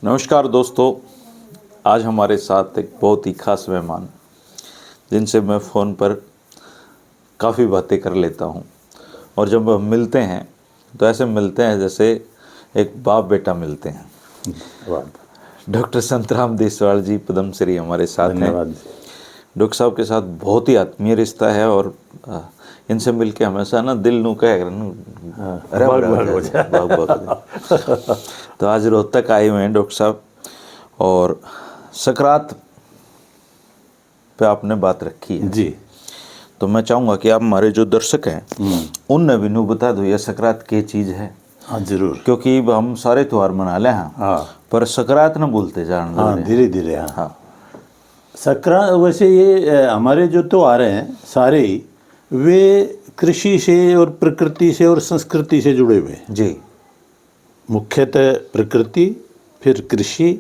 नमस्कार दोस्तों, आज हमारे साथ एक बहुत ही खास मेहमान जिनसे मैं फ़ोन पर काफ़ी बातें कर लेता हूं और जब हम मिलते हैं तो ऐसे मिलते हैं जैसे एक बाप बेटा मिलते हैं। डॉक्टर संतराम देसवाल जी पद्मश्री हमारे साथ हैं। डॉक्टर साहब के साथ बहुत ही आत्मीय रिश्ता है और इनसे मिलके हमेशा ना दिल नू कहे तो आज रोहतक आए हुए हैं डॉक्टर साहब और सकरात पे आपने बात रखी है जी। तो मैं चाहूँगा कि आप हमारे जो दर्शक हैं उन भी नू बता दो ये सकरात क्या चीज़ है। हाँ जरूर, क्योंकि हम सारे त्यौहार मना ले हैं हाँ पर सकरात न भूलते जान हाँ धीरे धीरे हाँ हाँ सकरात। वैसे ये हमारे जो त्योहार हैं सारे ही वे कृषि से और प्रकृति से और संस्कृति से जुड़े हुए हैं। जी, मुख्यतः प्रकृति, फिर कृषि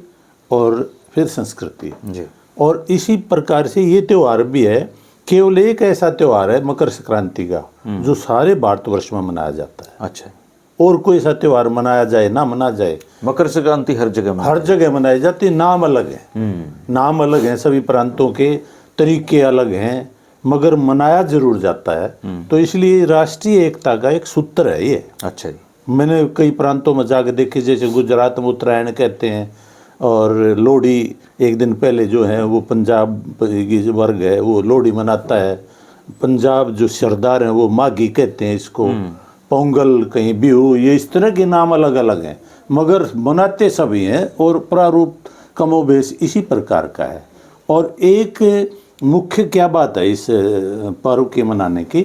और फिर संस्कृति। जी, और इसी प्रकार से ये त्यौहार भी है। केवल एक ऐसा त्यौहार है मकर संक्रांति का जो सारे भारतवर्ष में मनाया जाता है। अच्छा। और कोई ऐसा त्यौहार मनाया जाए ना मना जाए, मकर संक्रांति हर जगह मनाई जाती है। नाम अलग है, नाम अलग हैं, सभी प्रांतों के तरीके अलग हैं, मगर मनाया जरूर जाता है। तो इसलिए राष्ट्रीय एकता का एक सूत्र है ये। अच्छा जी। मैंने कई प्रांतों में जाकर देखे, जैसे गुजरात में उत्तरायण कहते हैं और लोहड़ी एक दिन पहले जो है वो पंजाब की वर्ग है वो लोहड़ी मनाता है। पंजाब जो सरदार हैं वो माघी कहते हैं इसको, पोंगल कहीं बिहू, ये इस तरह के नाम अलग अलग हैं मगर मनाते सभी हैं और प्रारूप कमोबेश इसी प्रकार का है। और एक मुख्य क्या बात है इस पर्व के मनाने की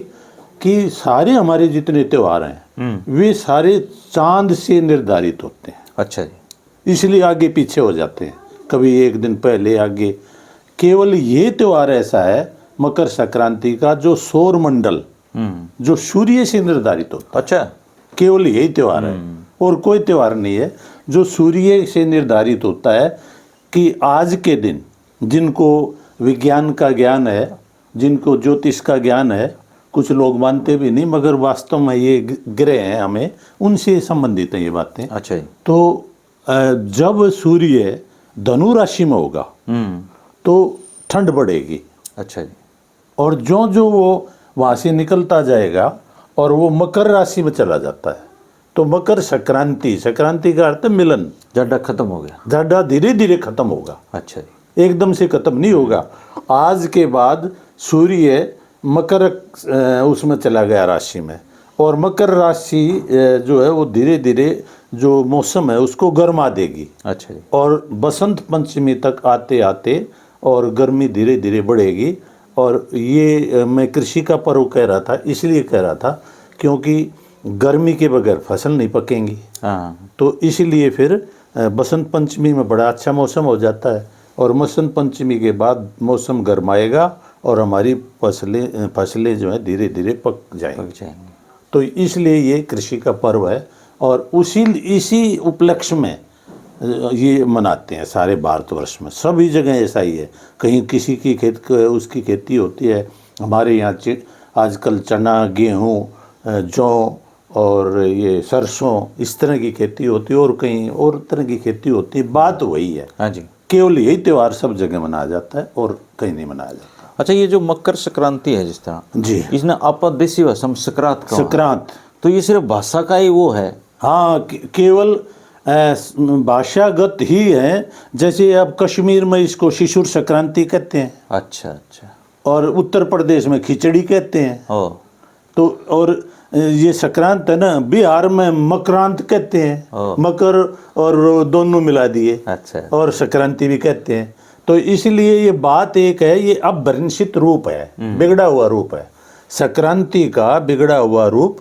कि सारे हमारे जितने त्यौहार हैं वे सारे चांद से निर्धारित होते हैं। अच्छा जी। इसलिए आगे पीछे हो जाते हैं, कभी एक दिन पहले आगे। केवल ये त्यौहार ऐसा है मकर संक्रांति का जो सौर मंडल जो सूर्य से निर्धारित होता है। अच्छा, केवल यही त्यौहार है और कोई त्यौहार नहीं है जो सूर्य से निर्धारित होता है कि आज के दिन जिनको विज्ञान का ज्ञान है, जिनको ज्योतिष का ज्ञान है, कुछ लोग मानते भी नहीं मगर वास्तव में ये ग्रह हैं हमें उनसे संबंधित हैं ये बातें। अच्छा जी। तो जब सूर्य धनु राशि में होगा तो ठंड बढ़ेगी। अच्छा जी। और जो जो वो वहाँ से निकलता जाएगा और वो मकर राशि में चला जाता है तो मकर संक्रांति, संक्रांति का अर्थ मिलन, जाडा खत्म हो गया। जाडा धीरे धीरे खत्म होगा। अच्छा जी। एकदम से खत्म नहीं होगा। आज के बाद सूर्य मकर उसमें चला गया राशि में और मकर राशि जो है वो धीरे धीरे जो मौसम है उसको गर्मा देगी। अच्छा जी। और बसंत पंचमी तक आते आते और गर्मी धीरे धीरे बढ़ेगी। और ये मैं कृषि का पर्व कह रहा था, इसलिए कह रहा था क्योंकि गर्मी के बगैर फसल नहीं पकेंगी। हाँ। तो इसलिए फिर बसंत पंचमी में बड़ा अच्छा मौसम हो जाता है और बसंत पंचमी के बाद मौसम गर्माएगा और हमारी फसलें जो है धीरे धीरे पक जाएंगी। तो इसलिए ये कृषि का पर्व है और इसी उपलक्ष्य में ये मनाते हैं सारे भारतवर्ष में। सभी जगह ऐसा ही है, कहीं किसी की उसकी खेती होती है। हमारे यहाँ आजकल चना, गेहूँ, जौ और ये सरसों इस तरह की खेती होती है और कहीं और तरह की खेती होती है। बात वही है। हाँ जी। केवल यही त्यौहार सब जगह मनाया जाता है और कहीं नहीं मनाया जाता। अच्छा, ये जो मकर संक्रांति है जिस तरह जी, इसने आप देसी भाषा में सकरात का संक्रांत, तो ये सिर्फ भाषा का ही वो है। हाँ केवल भाषागत ही है। जैसे अब कश्मीर में इसको शिशुर संक्रांति कहते हैं। अच्छा अच्छा। और उत्तर प्रदेश में खिचड़ी कहते हैं। ओ तो और ये संक्रांत है ना, बिहार में मकरांत कहते हैं। मकर और दोनों मिला दिए। अच्छा। और संक्रांति भी कहते हैं। तो इसलिए ये बात एक है, ये अपभ्रंशित रूप है, बिगड़ा हुआ रूप है। संक्रांति का बिगड़ा हुआ रूप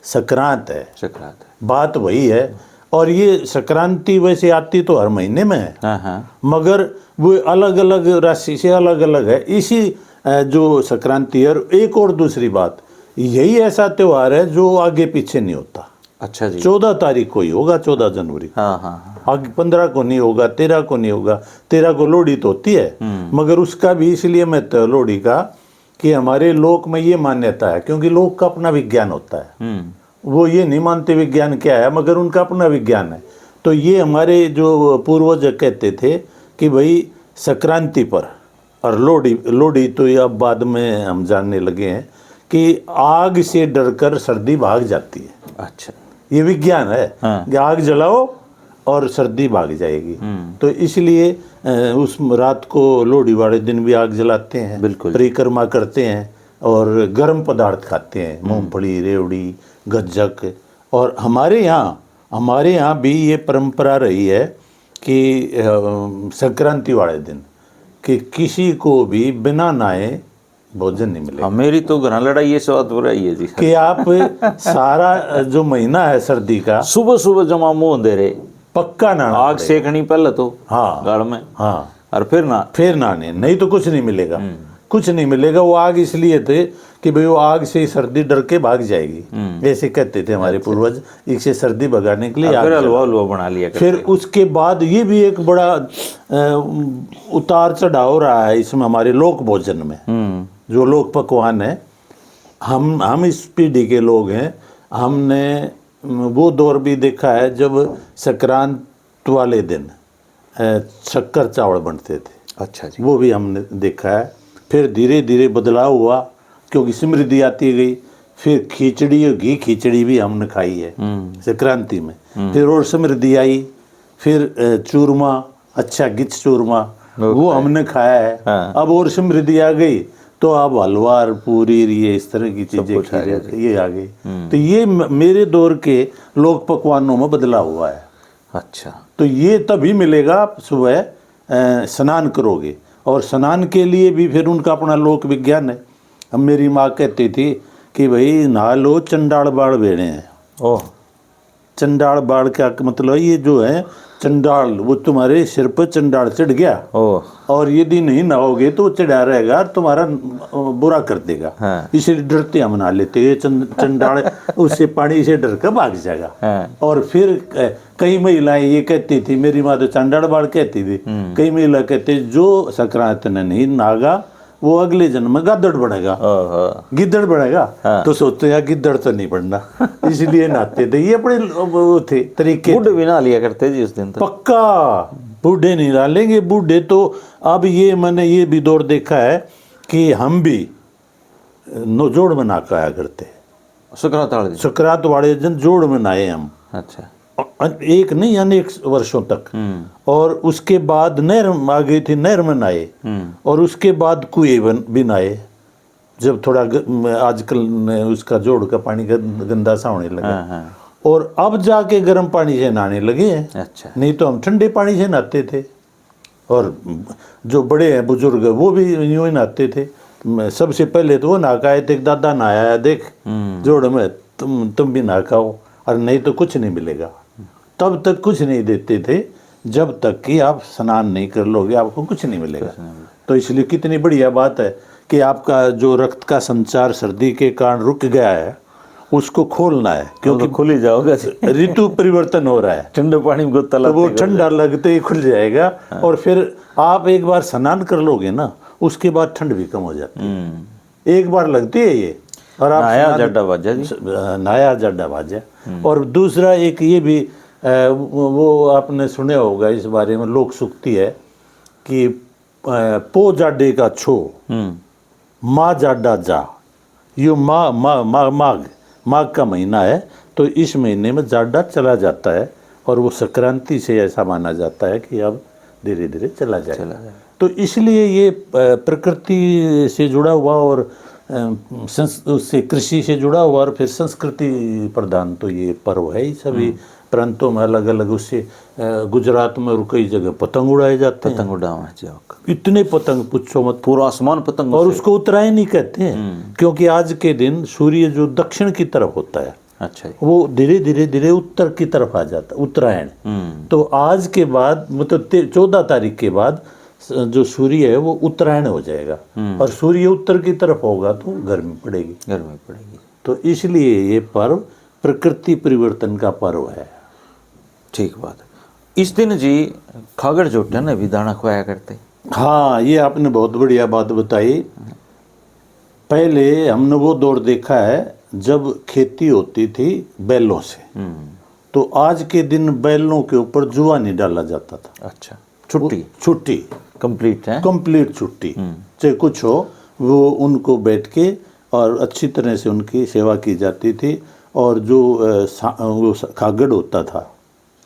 संक्रांत है। संक्रांत बात वही है। और ये संक्रांति वैसे आती तो हर महीने में है। हाँ हाँ। मगर वो अलग अलग राशि से अलग अलग है इसी जो संक्रांति है। और एक और दूसरी बात, यही ऐसा त्यौहार है जो आगे पीछे नहीं होता। अच्छा जी। 14 तारीख को ही होगा, 14 जनवरी। हाँ हाँ। आगे 15 को नहीं होगा, 13 को नहीं होगा। 13 को लोहड़ी तो होती है मगर उसका भी इसलिए महत्व है लोहड़ी का कि हमारे लोक में ये मान्यता है, क्योंकि लोक का अपना विज्ञान होता है। वो ये नहीं मानते विज्ञान क्या है मगर उनका अपना विज्ञान है। तो ये हमारे जो पूर्वज कहते थे कि भाई संक्रांति पर और लोहड़ी तो ये अब बाद में हम जानने लगे हैं कि आग से डरकर सर्दी भाग जाती है। अच्छा, ये विज्ञान है हाँ। कि आग जलाओ और सर्दी भाग जाएगी। तो इसलिए उस रात को लोहड़ी वाले दिन भी आग जलाते हैं, बिल्कुल। परिक्रमा करते हैं और गर्म पदार्थ खाते हैं, मूंगफली, रेवड़ी, गज्जक। और हमारे यहाँ भी ये परंपरा रही है कि संक्रांति वाले दिन कि किसी को भी बिना नहाए भोजन नहीं मिलेगा। मेरी तो घर लड़ाई ये स्वाद हो रही है जी कि आप सारा जो महीना है सर्दी का सुबह सुबह जमा मुंह दे रहे पक्का नहाना आग पड़ेगा। सेकनी पहले तो हाँ गाड़ में, हाँ, और फिर नहाने, नहीं तो कुछ नहीं मिलेगा। कुछ नहीं मिलेगा। वो आग इसलिए थे कि भाई वो आग से सर्दी डर के भाग जाएगी, ऐसे कहते थे हमारे पूर्वज। इससे सर्दी भगाने के लिए आग फिर हलवा जलाओ। बना लिया करते। फिर उसके बाद ये भी एक बड़ा उतार चढ़ाव रहा है इसमें हमारे लोक भोजन में, जो लोक पकवान है। हम इस पीढ़ी के लोग हैं, हमने वो दौर भी देखा है जब संक्रांत वाले दिन शक्कर चावल बनते थे। अच्छा जी, वो भी हमने देखा है। फिर धीरे धीरे बदलाव हुआ क्योंकि समृद्धि आती गई। फिर खिचड़ी और घी खिचड़ी भी हमने खाई है संक्रांति में। फिर और समृद्धि आई। फिर चूरमा, अच्छा गिच चूरमा, वो हमने खाया है। हाँ। अब और समृद्धि आ गई तो अब हलवा, पूरी, ये इस तरह की चीजें ये आ गई। तो ये मेरे दौर के लोक पकवानों में बदलाव हुआ है। अच्छा, तो ये तभी मिलेगा आप सुबह स्नान करोगे। और स्नान के लिए भी फिर उनका अपना लोक विज्ञान है। अब मेरी माँ कहती थी कि भाई नहा लो, चंडाल बाड़ बेड़े हैं। ओह, चंडाल बाड़ क्या मतलब, ये जो है चंडाल, वो तुम्हारे सिर पर चंडाल चढ़ गया ओह, और यदि नहीं नहाओगे तो चढ़ा रहेगा और तुम्हारा बुरा कर देगा। हाँ। इसलिए डरते हम नहा लेते हैं। चंडाल उससे पानी से डर कर भाग जाएगा। हाँ। और फिर कई महिलाएं ये कहती थी, मेरी माँ तो चंडाल बाड़ कहती थी, कई महिला कहते जो संक्रांति ने नहीं नागा वो अगले जन्म में गादड़ बनेगा, गिद्दड़ बनेगा। हाँ। तो सोचते हैं गिद्दड़ तो नहीं बनना, इसलिए नहाते थे। ये अपने वो थे तरीके। बूढ़े भी नहा लिया करते जी उस दिन तो। पक्का बूढ़े नहीं डालेंगे। बूढ़े तो अब ये मैंने ये भी दौर देखा है कि हम भी जोड़ में नहा आया करते। संक्रांत वाले दिन। संक्रांत वाले दिन जोड़ में नहाए हम, अच्छा, एक नहीं अनेक वर्षों तक। और उसके बाद नहर आ गई थी, नहर में नहाए। और उसके बाद कुएं भी नहाए जब थोड़ा आजकल उसका जोड़ का पानी गंदा सा होने लगा। हाँ। और अब जाके गर्म पानी से नहाने लगे हैं। अच्छा, नहीं तो हम ठंडे पानी से नहाते थे। और जो बड़े हैं बुजुर्ग वो भी यूं ही नहाते थे। सबसे पहले तो वो नहा आए थे, दादा नहाया है देख जोड़ में, तुम भी नहाओ, और नहीं तो कुछ नहीं मिलेगा। तब तक कुछ नहीं देते थे जब तक कि आप स्नान नहीं कर लोगे, आपको कुछ नहीं मिलेगा। तो इसलिए कितनी बढ़िया बात है कि आपका जो रक्त का संचार सर्दी के कारण रुक गया है उसको खोलना है, क्योंकि खुल ही जाओगे। ऋतु परिवर्तन हो रहा है। ठंडे पानी में गोता तो वो लगाते ठंडा लगते ही खुल जाएगा। और फिर आप एक बार स्नान कर लोगे ना, उसके बाद ठंड भी कम हो जाती है। एक बार लगती है ये, और आप नया जड्डा बाजा जी, नया जड्डा बाजा। और दूसरा एक ये भी वो आपने सुने होगा इस बारे में, लोक सुक्ति है कि पो जाडे का छो माँ जाडा जा। यो माघ का महीना है, तो इस महीने में जाडा चला जाता है। और वो संक्रांति से ऐसा माना जाता है कि अब धीरे धीरे चला जाएगा। तो इसलिए ये प्रकृति से जुड़ा हुआ और उससे कृषि से जुड़ा हुआ और फिर संस्कृति प्रधान तो ये पर्व है ही। सभी प्रांतों में अलग अलग उससे गुजरात में और कई जगह पतंग उड़ाए जाते हैं। पतंग उड़ावा जाओ, इतने पतंग पूछो मत, पूरा आसमान पतंग। और उसको उत्तरायण ही कहते हैं क्योंकि आज के दिन सूर्य जो दक्षिण की तरफ होता है, अच्छा, वो धीरे धीरे धीरे उत्तर की तरफ आ जाता है, उत्तरायण। तो आज के बाद मतलब 14 तारीख के बाद जो सूर्य है वो उत्तरायण हो जाएगा। और सूर्य उत्तर की तरफ होगा तो गर्मी पड़ेगी। तो इसलिए ये पर्व प्रकृति परिवर्तन का पर्व है। ठीक बात है। इस दिन जी खागड़ जोटे ने भी दाना खुआया करते। हाँ, ये आपने बहुत बढ़िया बात बताई। पहले हमने वो दौर देखा है जब खेती होती थी बैलों से, तो आज के दिन बैलों के ऊपर जुआ नहीं डाला जाता था। अच्छा, छुट्टी छुट्टी कंप्लीट है। कंप्लीट छुट्टी, चाहे कुछ हो, वो उनको बैठ के और अच्छी तरह से उनकी सेवा की जाती थी। और जो वो खागड़ होता था,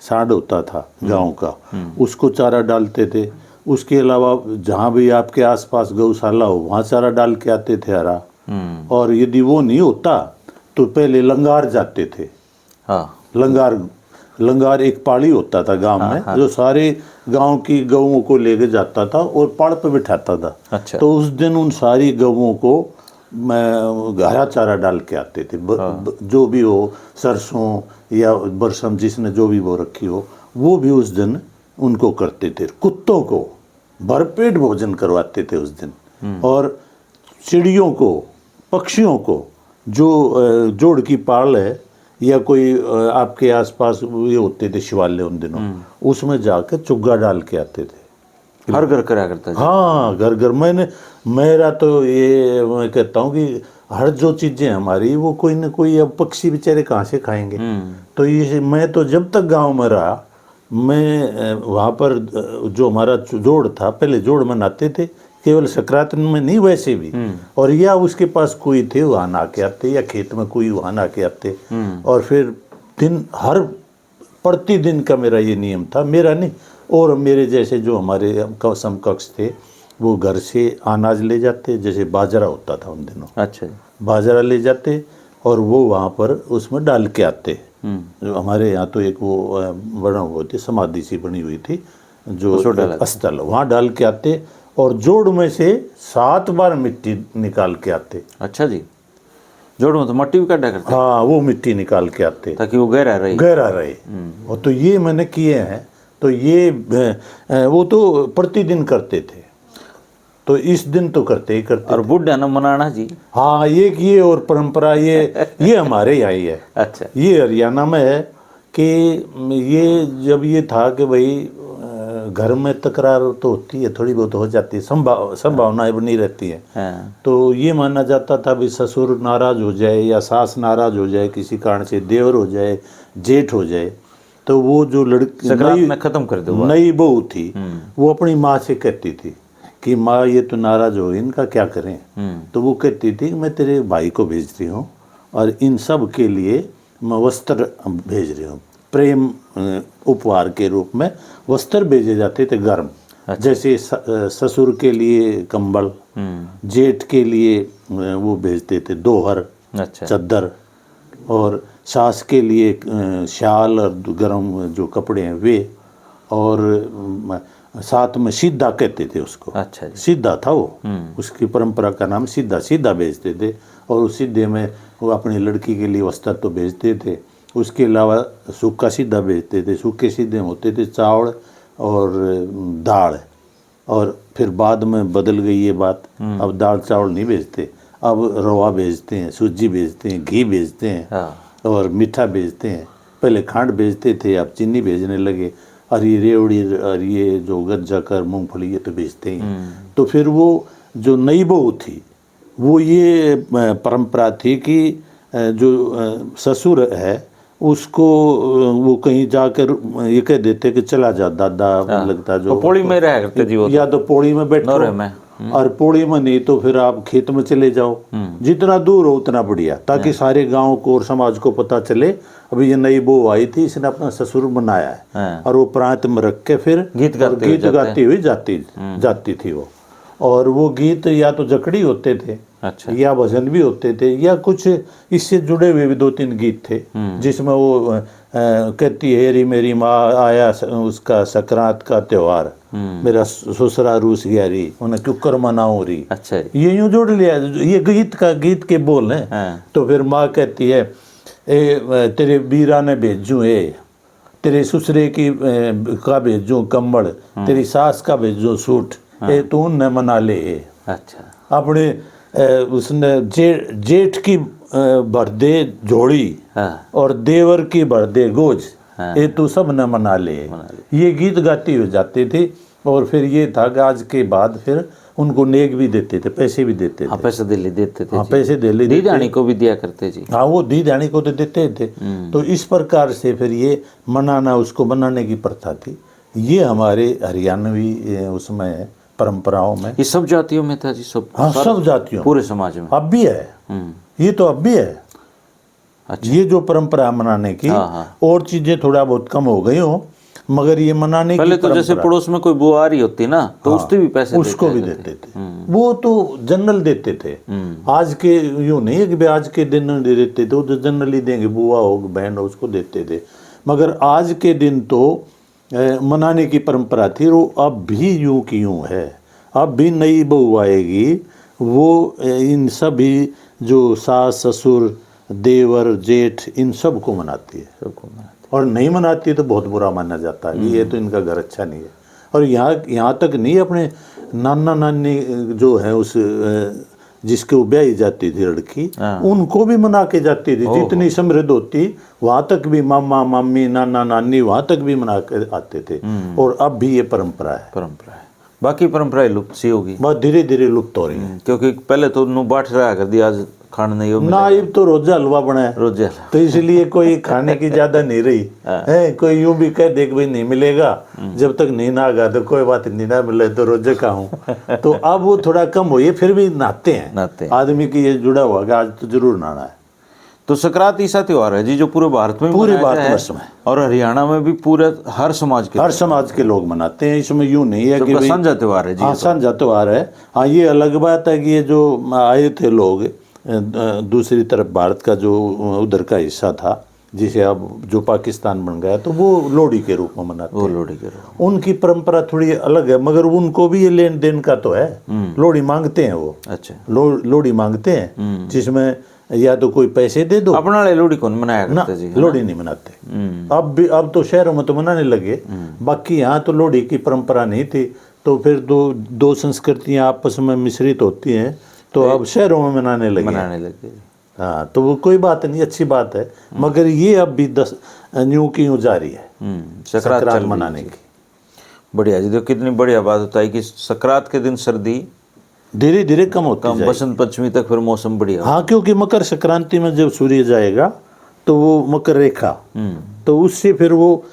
सांड होता था गांव का, उसको चारा डालते थे। उसके अलावा जहाँ भी आपके आसपास गौशाला हो वहाँ चारा डाल के आते थे हरा। और यदि वो नहीं होता तो पहले लंगार जाते थे। हाँ, लंगार एक पाड़ी होता था गांव में, जो सारे गांव की गऊओं को लेके जाता था और पाड़ पे बिठाता था। अच्छा। तो उस दिन उन सारी गऊओं को हरा चारा डाल के आते थे। जो भी हो, सरसों या बरसम, जिसने जो भी वो रखी हो, वो भी उस दिन उनको करते थे। कुत्तों को भरपेट भोजन करवाते थे उस दिन। और चिड़ियों को, पक्षियों को, जो जोड़ की पाल है या कोई आपके आसपास ये होते थे शिवालय उन दिनों, उसमें जाकर चुग्गा डाल के आते थे। हर घर करा करता था। हाँ, घर घर। मेरा तो ये मैं कहता हूँ कि हर जो चीज़ें हमारी, वो कोई न कोई, अब पक्षी बेचारे कहाँ से खाएंगे। तो ये मैं तो जब तक गांव में रहा, मैं वहाँ पर जो हमारा जोड़ था, पहले जोड़ मनाते थे, केवल संक्रांति में नहीं, वैसे भी। और या उसके पास कोई थे वहाँ ना के आते, या खेत में कोई वहाँ ना के आते। और फिर दिन हर प्रतिदिन का मेरा ये नियम था, मेरा नहीं, और मेरे जैसे जो हमारे समकक्ष थे, वो घर से अनाज ले जाते, जैसे बाजरा होता था उन दिनों। अच्छा, बाजरा ले जाते और वो वहाँ पर उसमें डाल के आते। जो हमारे यहाँ तो एक वो बना हुआ थी, समाधि सी बनी हुई थी, जो स्थल, वहाँ डाल के आते। और जोड़ में से 7 बार मिट्टी निकाल के आते। अच्छा जी, जोड़ में तो मट्टी भी काटा करते। हाँ, वो मिट्टी निकाल के आते ताकि वो गहरा रहे। और तो ये मैंने किए हैं। तो ये वो तो प्रतिदिन करते थे, तो इस दिन तो करते ही करते। और बुढ़ा न मनाना जी। हाँ, ये और परंपरा ये हमारे यहाँ ही है। अच्छा, ये हरियाणा में है कि ये जब ये था कि भाई घर में तकरार तो होती है, थोड़ी बहुत हो जाती है, संभावनाएं बनी रहती है। हाँ। तो ये माना जाता था भी ससुर नाराज हो जाए या सास नाराज हो जाए, किसी कारण से देवर हो जाए, जेठ हो जाए, तो वो जो लड़की खत्म कर दो, नई बहू थी, वो अपनी माँ से कहती थी कि माँ ये तो नाराज हो, इनका क्या करें। तो वो कहती थी कि मैं तेरे भाई को भेज रही हूँ और इन सब के लिए मैं वस्त्र भेज रही हूँ। प्रेम उपहार के रूप में वस्त्र भेजे जाते थे गर्म। अच्छा। जैसे ससुर के लिए कंबल, जेठ के लिए वो भेजते थे दोहर, अच्छा, चद्दर, और सास के लिए शाल और गर्म जो कपड़े हैं वे, और साथ में सीधा कहते थे उसको। अच्छा, सीधा था वो, उसकी परंपरा का नाम सीधा भेजते थे। और उस सीधे में वो अपनी लड़की के लिए वस्त्र तो भेजते थे। उसके अलावा सूखा सीधा भेजते थे। सूखे सीधे होते थे चावल और दाल। और फिर बाद में बदल गई ये बात, अब दाल चावल नहीं भेजते, अब रवा भेजते हैं, सूजी भेजते हैं, घी भेजते हैं, और मीठा भेजते हैं। पहले खांड भेजते थे, अब चीनी भेजने लगे। और ये रेवड़ी और ये जो गज्जा कर मूंगफली ये तो भेजते हैं। तो फिर वो जो नई बहू थी, वो ये परंपरा थी कि जो ससुर है उसको वो कहीं जाकर ये कह देते कि चला जा दादा, लगता जो पौड़ी में रह करते जी वो, या तो पौड़ी में बैठो, और पौड़ी में नहीं तो फिर आप खेत में चले जाओ, जितना दूर हो उतना बढ़िया, ताकि सारे गांव को और समाज को पता चले अभी ये नई बहू आई थी, इसने अपना ससुर बनाया है। और वो प्रांत में रख के फिर गीत गाती हुई जाती थी वो। और वो गीत या तो जकड़ी होते थे, अच्छा, या भजन भी होते थे, या कुछ इससे जुड़े हुए भी 2-3 गीत थे, जिसमें वो कहती है री मेरी माँ आया उसका संक्रांत का त्योहार, मेरा ससुरा रूस गया री, उन्हें क्यों मनाऊं री। अच्छा, ये यूं जोड़ लिया, ये गीत के बोल हैं। तो फिर माँ कहती है तेरे बीरा ने भेजूं तेरे ससुरे की का भेजूं कम्बल, तेरी सास का भेजूं सूट, तू न मना ले। अच्छा, अपने उसने जेठ की भर दे झोड़ी, और देवर की भर दे गोज, ये तू सब न मना ले। ये गीत गाती हो जाती थी। और फिर ये था कि आज के बाद फिर उनको नेक भी देते थे, पैसे भी देते हाँ थे। पैसे दिल्ली देते थे हाँ, जी। पैसे दिल्ली देते। दीदानी को भी दिया करते जी। हाँ, वो दी जाने को तो देते थे। तो इस प्रकार से फिर ये मनाना, उसको मनाने की प्रथा थी। ये हमारे हरियाणवी उसमें परंपराओं में। ये सब जातियों में था जी, सब? हाँ, सब जातियों, पूरे समाज में। अब भी है। ये तो अब भी है। अच्छा। ये जो परंपरा मनाने की, हाँ, हाँ। और चीजें थोड़ा बहुत कम हो गई हो, मगर ये मनाने पहले की तो जैसे परंपरा, पड़ोस में कोई बुआ आ रही होती ना, तो उससे भी पैसे उसको भी देते थे। वो तो जनरल देते थे। आज के यूं नहीं है कि भाई आज के दिन दे देते थे, वो तो जनरली देंगे, बुआ हो बहन हो उसको देते थे। मगर आज के दिन तो मनाने की परंपरा थी। वो अब भी यूं की यूं है। अब भी नई बहू आएगी, वो इन सभी जो सास ससुर देवर जेठ इन सब को मनाती है, सबको मनाते। और नहीं मनाती तो बहुत बुरा माना जाता है कि ये तो इनका घर अच्छा नहीं है। और यहाँ तक नहीं, अपने नाना नानी जो है उस जिसके वो ब्याही जाती थी लड़की, उनको भी मना के जाती थी। जितनी समृद्ध होती वहाँ तक भी मामा मामी नाना नानी वहाँ तक भी मना के आते थे। और अब भी ये परंपरा है। बाकी परंपराएं लुप्त सी होगी, बहुत धीरे धीरे लुप्त हो रही है। क्योंकि पहले तो नु बाट रहा कर दिया, आज खाने नहीं हो ना, ये तो रोजा हलवा बना है, रोजे। तो इसलिए कोई खाने की ज्यादा नहीं रही है। कोई यूं भी कह दे कि भाई नहीं मिलेगा, जब तक नहीं ना आगा तो कोई बात नहीं, ना मिले तो रोजे का हूँ। तो अब वो थोड़ा कम हो, ये फिर भी नहाते हैं। आदमी की ये जुड़ा हुआ कि आज तो जरूर नहाना है। तो संक्रांत ऐसा त्योहार है जी जो पूरे भारत में में और हरियाणा में भी पूरे हर समाज के लोग मनाते हैं। इसमें यूं नहीं है कि साझा त्योहार है जी। हाँ, साझा त्योहार है। हाँ, ये अलग बात है कि ये जो आए थे लोग दूसरी तरफ, भारत का जो उधर का हिस्सा था जिसे अब जो पाकिस्तान बन गया, तो वो लोहड़ी के रूप में मनाते हैं। लोहड़ी के रूप, उनकी परंपरा थोड़ी अलग है, मगर उनको भी ये लेन देन का तो है। लोहड़ी मांगते हैं वो। अच्छा, लोहड़ी मांगते हैं, जिसमें या तो कोई पैसे दे दो। अपना लोहड़ी कौन मनाया करते जी? लोहड़ी नहीं मनाते अब तो शहरों में तो मनाने लगे। बाकी यहाँ तो लोहड़ी की परंपरा नहीं थी। तो फिर दो संस्कृतियाँ आपस में मिश्रित होती हैं, तो अब शहरों में मनाने लगे। हाँ, तो वो कोई बात नहीं, अच्छी बात है। मगर ये अब भी 10 न्यू की यूँ जारी है संक्रांत मनाने की। बढ़िया जी, देखो कितनी बढ़िया बात होता है कि संक्रांत के दिन सर्दी धीरे धीरे कम होती है, बसंत पंचमी तक फिर मौसम बढ़िया। हाँ, क्योंकि मकर संक्रांति में जब सूर्य जाएगा तो वो मकर रेखा, तो उससे फिर वो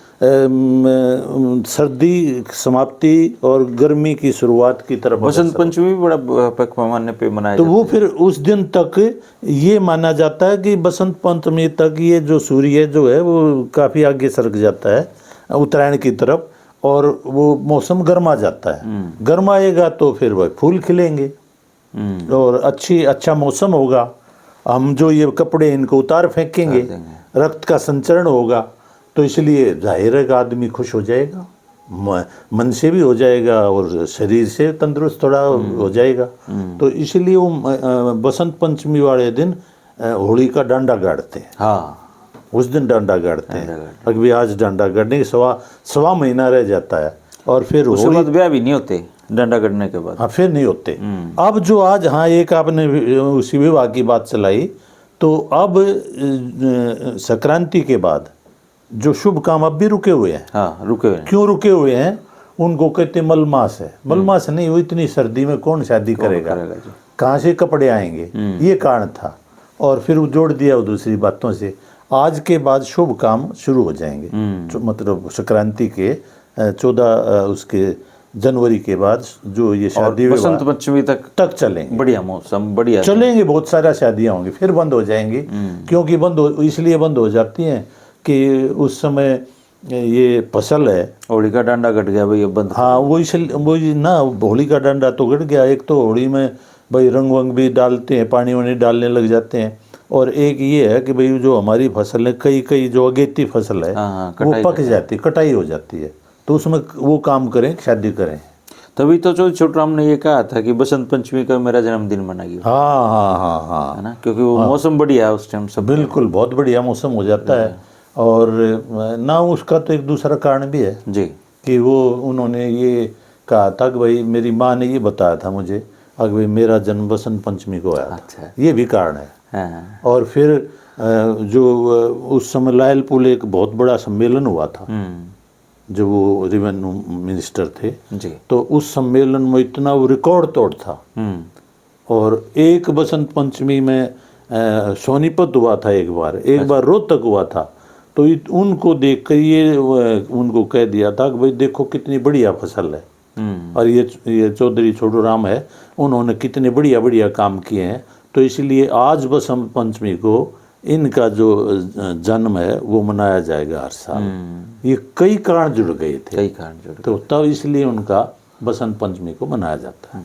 सर्दी समाप्ति और गर्मी की शुरुआत की तरफ। बसंत पंचमी भी बड़ा पैमाने पे मनाया तो वो फिर उस दिन तक ये माना जाता है कि बसंत पंचमी तक ये जो सूर्य जो है वो काफ़ी आगे सरक जाता है उत्तरायण की तरफ, और वो मौसम गर्मा जाता है। गर्माएगा तो फिर वह फूल खिलेंगे और अच्छा मौसम होगा। हम जो ये कपड़े इनको उतार फेंकेंगे, रक्त का संचरण होगा, तो इसलिए जाहिर है आदमी खुश हो जाएगा, मन से भी हो जाएगा और शरीर से तंदुरुस्त थोड़ा हो जाएगा। तो इसलिए वो बसंत पंचमी वाले दिन होली का डांडा गाड़ते हैं। हाँ, उस दिन डांडा गाड़ते हैं। अभी आज डांडा गाड़ने के सवा महीना रह जाता है, और फिर उसके बाद ब्याह भी नहीं होते डांडा गाड़ने के बाद। हाँ, फिर नहीं होते। अब जो आज, हाँ, एक आपने उसी विवाह की बात चलाई, तो अब संक्रांति के बाद जो शुभ काम अब भी रुके हुए हैं। हाँ, रुके हुए हैं। क्यों रुके हुए हैं? उनको कहते मलमास है। मलमास नहीं, वो इतनी सर्दी में कौन शादी करेगा, कहाँ से कपड़े आएंगे, ये कारण था। और फिर वो जोड़ दिया वो दूसरी बातों से। आज के बाद शुभ काम शुरू हो जाएंगे, मतलब संक्रांति के 14 उसके जनवरी के बाद जो ये शादी बसंत पंचमी तक चलेंगे। बढ़िया मौसम, बढ़िया चलेंगे, बहुत सारा शादियां होंगी, फिर बंद हो जाएंगी। क्योंकि इसलिए बंद हो जाती हैं कि उस समय ये फसल है। होली का डांडा गट गया भाई, बंद। हाँ, वो ना, होली का डांडा तो गट गया। एक तो होली में भाई रंग वंग भी डालते हैं, पानी वानी डालने लग जाते हैं। और एक ये है कि भाई जो हमारी फसल है, कई जो अगेती फसल है, वो पक जाती, कटाई हो जाती है, तो उसमें वो काम करें, शादी करें। तभी तो छोटराम ने ये कहा था कि बसंत पंचमी का मेरा जन्मदिन मनाइए। हाँ, है ना, क्योंकि वो मौसम बढ़िया है उस टाइम सब। बिल्कुल, बहुत बढ़िया मौसम हो जाता है। और ना उसका तो एक दूसरा कारण भी है जी, कि वो उन्होंने ये कहा था कि भाई मेरी माँ ने ये बताया था मुझे कि भाई मेरा जन्म बसंत पंचमी को आया। अच्छा, ये भी कारण है। हाँ। और फिर जो उस समय लायलपुर एक बहुत बड़ा सम्मेलन हुआ था, जो वो रेवेन्यू मिनिस्टर थे, जी। तो उस सम्मेलन में इतना वो रिकॉर्ड तोड़ था। और एक बसंत पंचमी में सोनीपत हुआ था, एक बार रोहतक हुआ था। तो उनको देख कर ये उनको कह दिया था कि भाई देखो कितनी बढ़िया फसल है, और ये चौधरी छोटू राम है, उन्होंने कितने बढ़िया बढ़िया काम किए हैं। तो इसलिए आज बसंत पंचमी को इनका जो जन्म है वो मनाया जाएगा हर साल। ये कई कारण जुड़ गए थे, तो तब इसलिए उनका बसंत पंचमी को मनाया जाता है।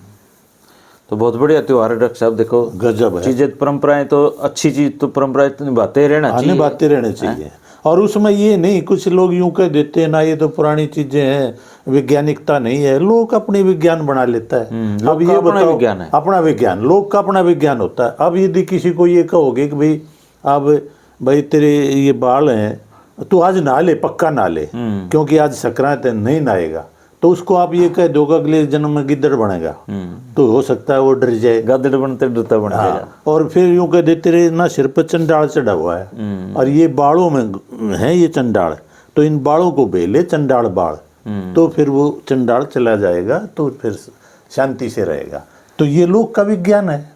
तो बहुत बढ़िया त्योहार है डॉक्टर साहब। देखो गजब है, चीजें परंपराएं तो अच्छी चीज तो परंपराएं तो निभाते रहना चाहिए, निभाते रहने चाहिए। और उसमें ये नहीं, कुछ लोग यूं कह देते हैं ना ये तो पुरानी चीजें हैं, वैज्ञानिकता नहीं है। लोग अपने विज्ञान बना लेता है। अब ये बताओ, अपना विज्ञान, लोग का अपना विज्ञान होता है। अब यदि किसी को ये कहोगे कि भाई अब भाई तेरे ये बाल हैं, तू आज नहा ले, पक्का नहा ले, क्योंकि आज संक्रांति है, नहीं नहाएगा, तो उसको आप ये कह दोगे अगले जन्म में गिद्दड़ बनेगा, तो हो सकता है वो डर जाए, गद्दड़ बनते डरता बन जाएगा। और फिर यूं कह देते रहे ना सिर पर चंडाल चढ़ा हुआ है और ये बालों में है ये चंडाल, तो इन बालों को बेले चंडाल बाल, तो फिर वो चंडाल चला जाएगा, तो फिर शांति से रहेगा। तो ये लोग का विज्ञान है,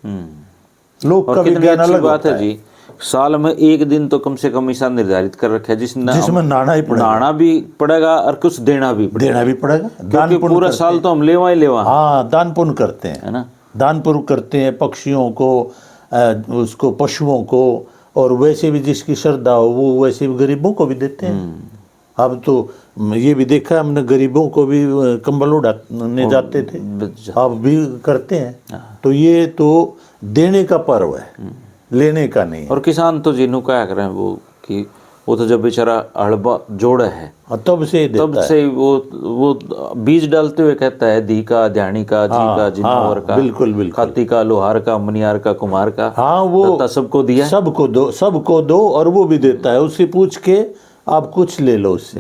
लोग का विज्ञान अलग बात है जी। साल में एक दिन तो कम से कम ऐसा निर्धारित कर रखा है जिसमें नहाना ही पड़ेगा, नहाना भी पड़ेगा और कुछ देना भी पड़ेगा। क्योंकि पूरा साल तो हम लेवा ही लेवा। हाँ, दान पुण्य करते हैं, है ना, दान पुण्य करते हैं पक्षियों को, उसको पशुओं को, और वैसे भी जिसकी श्रद्धा हो वो वैसे भी गरीबों को भी देते हैं। अब तो ये भी देखा हमने, गरीबों को भी कंबल उड़ाने जाते थे, अब भी करते हैं। तो ये तो देने का पर्व है, लेने का नहीं। और किसान तो जिन्हों क्या करें वो कि वो तो जब बेचारा हड़बा जोड़ है तब से वो बीज डालते हुए कहता है धी का, ध्यानी का, जी का, जिन्होर का, बिल्कुल खाती का, लोहार का, मनियार का, कुमार का, हाँ वो सबको दिया, सबको दो और वो भी देता है। उससे पूछ के आप कुछ ले लो उससे।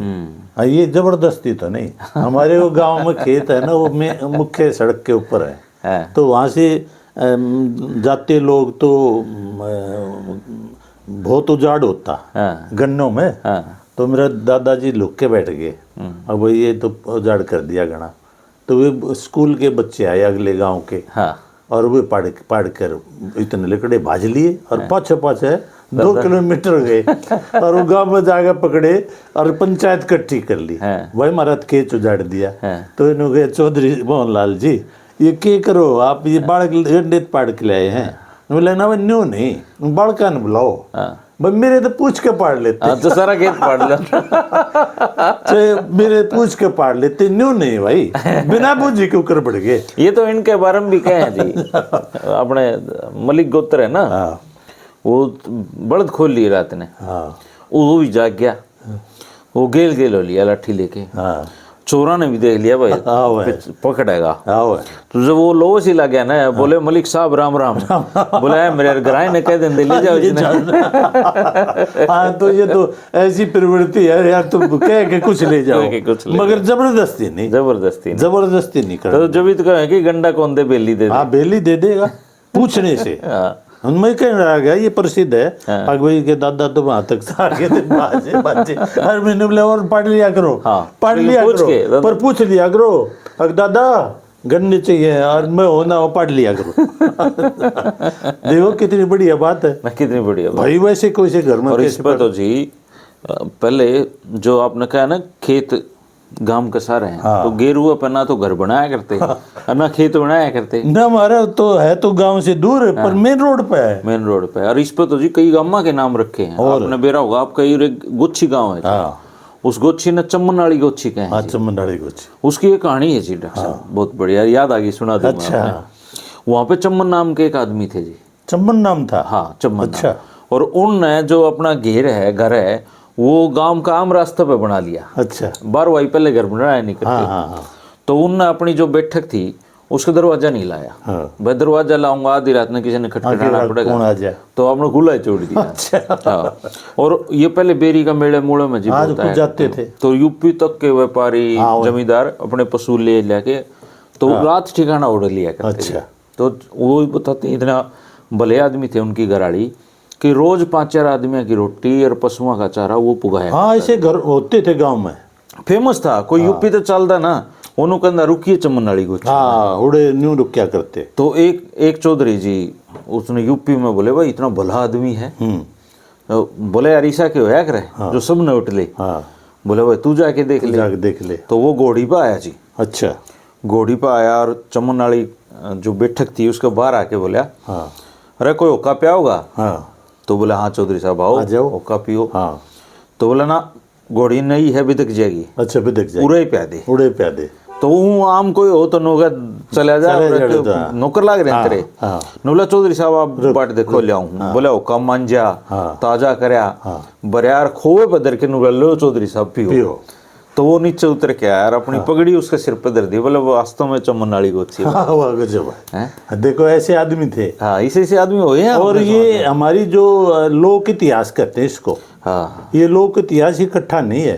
ये जबरदस्ती तो नहीं। हमारे वो गांव में खेत है ना, वो मुख्य सड़क के ऊपर है, तो वहां से जाते लोग तो बहुत उजाड़ होता गन्नों में, तो मेरे दादाजी लुक के बैठ गए, अब ये तो उजाड़ कर दिया गना। तो वे स्कूल के बच्चे आए अगले गांव के, और वे पाड़ कर इतने लकड़े भाज लिए और पाछे 2 किलोमीटर गए और वो गांव में जाकर पकड़े और पंचायत इकट्ठी कर ली, वही महाराज खेत उजाड़ दिया। तो इन्होंने कहा चौधरी मोहनलाल जी ये क्या करो आप, ये बाढ़ गंडे पाड़ के लाए हैं। बोले ना भाई न्यू नहीं, बाढ़ का न बुलाओ भाई, मेरे तो पूछ के पाड़ लेते, तो सारा खेत पाड़ लेते मेरे पूछ के पाड़ लेते, न्यू नहीं भाई, बिना पूछे के ऊपर बढ़ गए। ये तो इनके बारे में भी कहे हैं जी, अपने मलिक गोत्र है ना, वो बड़द खोल ली रात ने, वो भी जाग गया, वो गेल हो लिया लाठी लेके, चोरा ने भी देख लिया भाई पकड़ेगा। तो जब वो लो सी लग गया ना, बोले मलिक साहब राम राम, बोले मेरे घराई ने कह दें ले जाओ इसने। हाँ, तो ये तो ऐसी प्रवृत्ति है यार, तुम कह के कुछ ले जाओ, मगर जबरदस्ती नहीं कर। तो जब कहे कि गंडा कौन दे, बेली दे, हाँ बेली दे देगा पूछने से। उनमें कहने लगा गया, ये प्रसिद्ध है, भाई के दादा तो वहां तक आगे थे, बाजे हर महीने बोले और पढ़ लिया करो, पढ़ लिया करो, पर पूछ लिया करो, अगर दादा गन्ने चाहिए और मैं होना वो पढ़ लिया करो। देखो कितनी बढ़िया बात है, कितनी बढ़िया भाई। वैसे कोई से घर में और इस पर तो जी पहले जो आपने कहा ना, खेत गांव का सारे हैं, तो गेरुआ पर ना तो घर बनाया करते ना खेत बनाया करते ना, हमारा तो है तो गांव से दूर है, पर मेन रोड पे है, मेन रोड पे। और इस पर तो जी कई गांव के नाम रखे हैं, आपने बेरा होगा, आपका ये गोच्छी गांव है, उस गोच्छी ने चम्मन वाली गोच्छी कहे, चम्मन वाली गोच्छी, उसकी एक कहानी है जी डॉक्टर साहब, बहुत बढ़िया, याद आ गई, सुना दूंगा। अच्छा, वहाँ पे चम्मन नाम के एक आदमी थे जी, चम्मन नाम था, हाँ चम्मन। अच्छा, और उनने जो अपना घर है वो गांव का आम रास्ते पे बना लिया। अच्छा, बार वही पहले घर बनाया नहीं करते, तो उनने अपनी जो बैठक थी उसका दरवाजा नहीं लाया, भाई दरवाजा लाऊंगा आधी रात में किसी ने खटखटाना पड़ेगा, तो आपने खुला ही छोड़ दिया। अच्छा। और ये पहले बेरी का मेले मूले में जी जाते थे, तो यूपी तक के व्यापारी जमींदार अपने पशु ले लेके तो रात ठिकाना उड़ लिया करते। तो वो बताते इतना भले आदमी थे उनकी घराड़ी कि रोज 5-4 आदमियों की रोटी और पशुओं का चारा वो पुगाया। हाँ, ऐसे घर होते थे गांव में। फेमस था, कोई यूपी तो चलता ना, उन्होंने कहना रुकिए चमन नाली को। हाँ उड़े न्यू रुक क्या करते। तो एक चौधरी जी उसने यूपी में बोले भाई इतना भला आदमी है, तो बोले यार ईसा के होया करे जो सब ने उठ ले। हाँ बोले भाई तू जाके देख ले। तो वो घोड़ी पे आया जी। अच्छा। घोड़ी पे आया और चमन नाली जो बैठक थी उसके बाहर आके बोला हाँ अरे कोई होका पिया होगा। हाँ तो बोला हाँ चौधरी साहब आओ, आ जाओ, होका पियो। हाँ। तो बोला ना घोड़ी नहीं है बिदक जाएगी। अच्छा बिदक जाएगी, पूरे प्यादे उड़े प्यादे। तो वो आम कोई हो तो नौका चला जा, नौकर लाग रहे तेरे। नोला चौधरी साहब आप बाट देखो ले आऊं। बोला हुक्का मांझा ताजा करया बरियार खोए बदर के नोला लो चौधरी साहब पियो। तो वो नीचे उतर के आया और अपनी पगड़ी उसके सिर पर धर दी। बोले वो वास्तव में चमन नाली को थी। देखो ऐसे आदमी थे। हाँ ऐसे आदमी हुए हैं। और ये हमारी जो लोक इतिहास कहते हैं इसको। हाँ ये लोक इतिहास इकट्ठा नहीं है,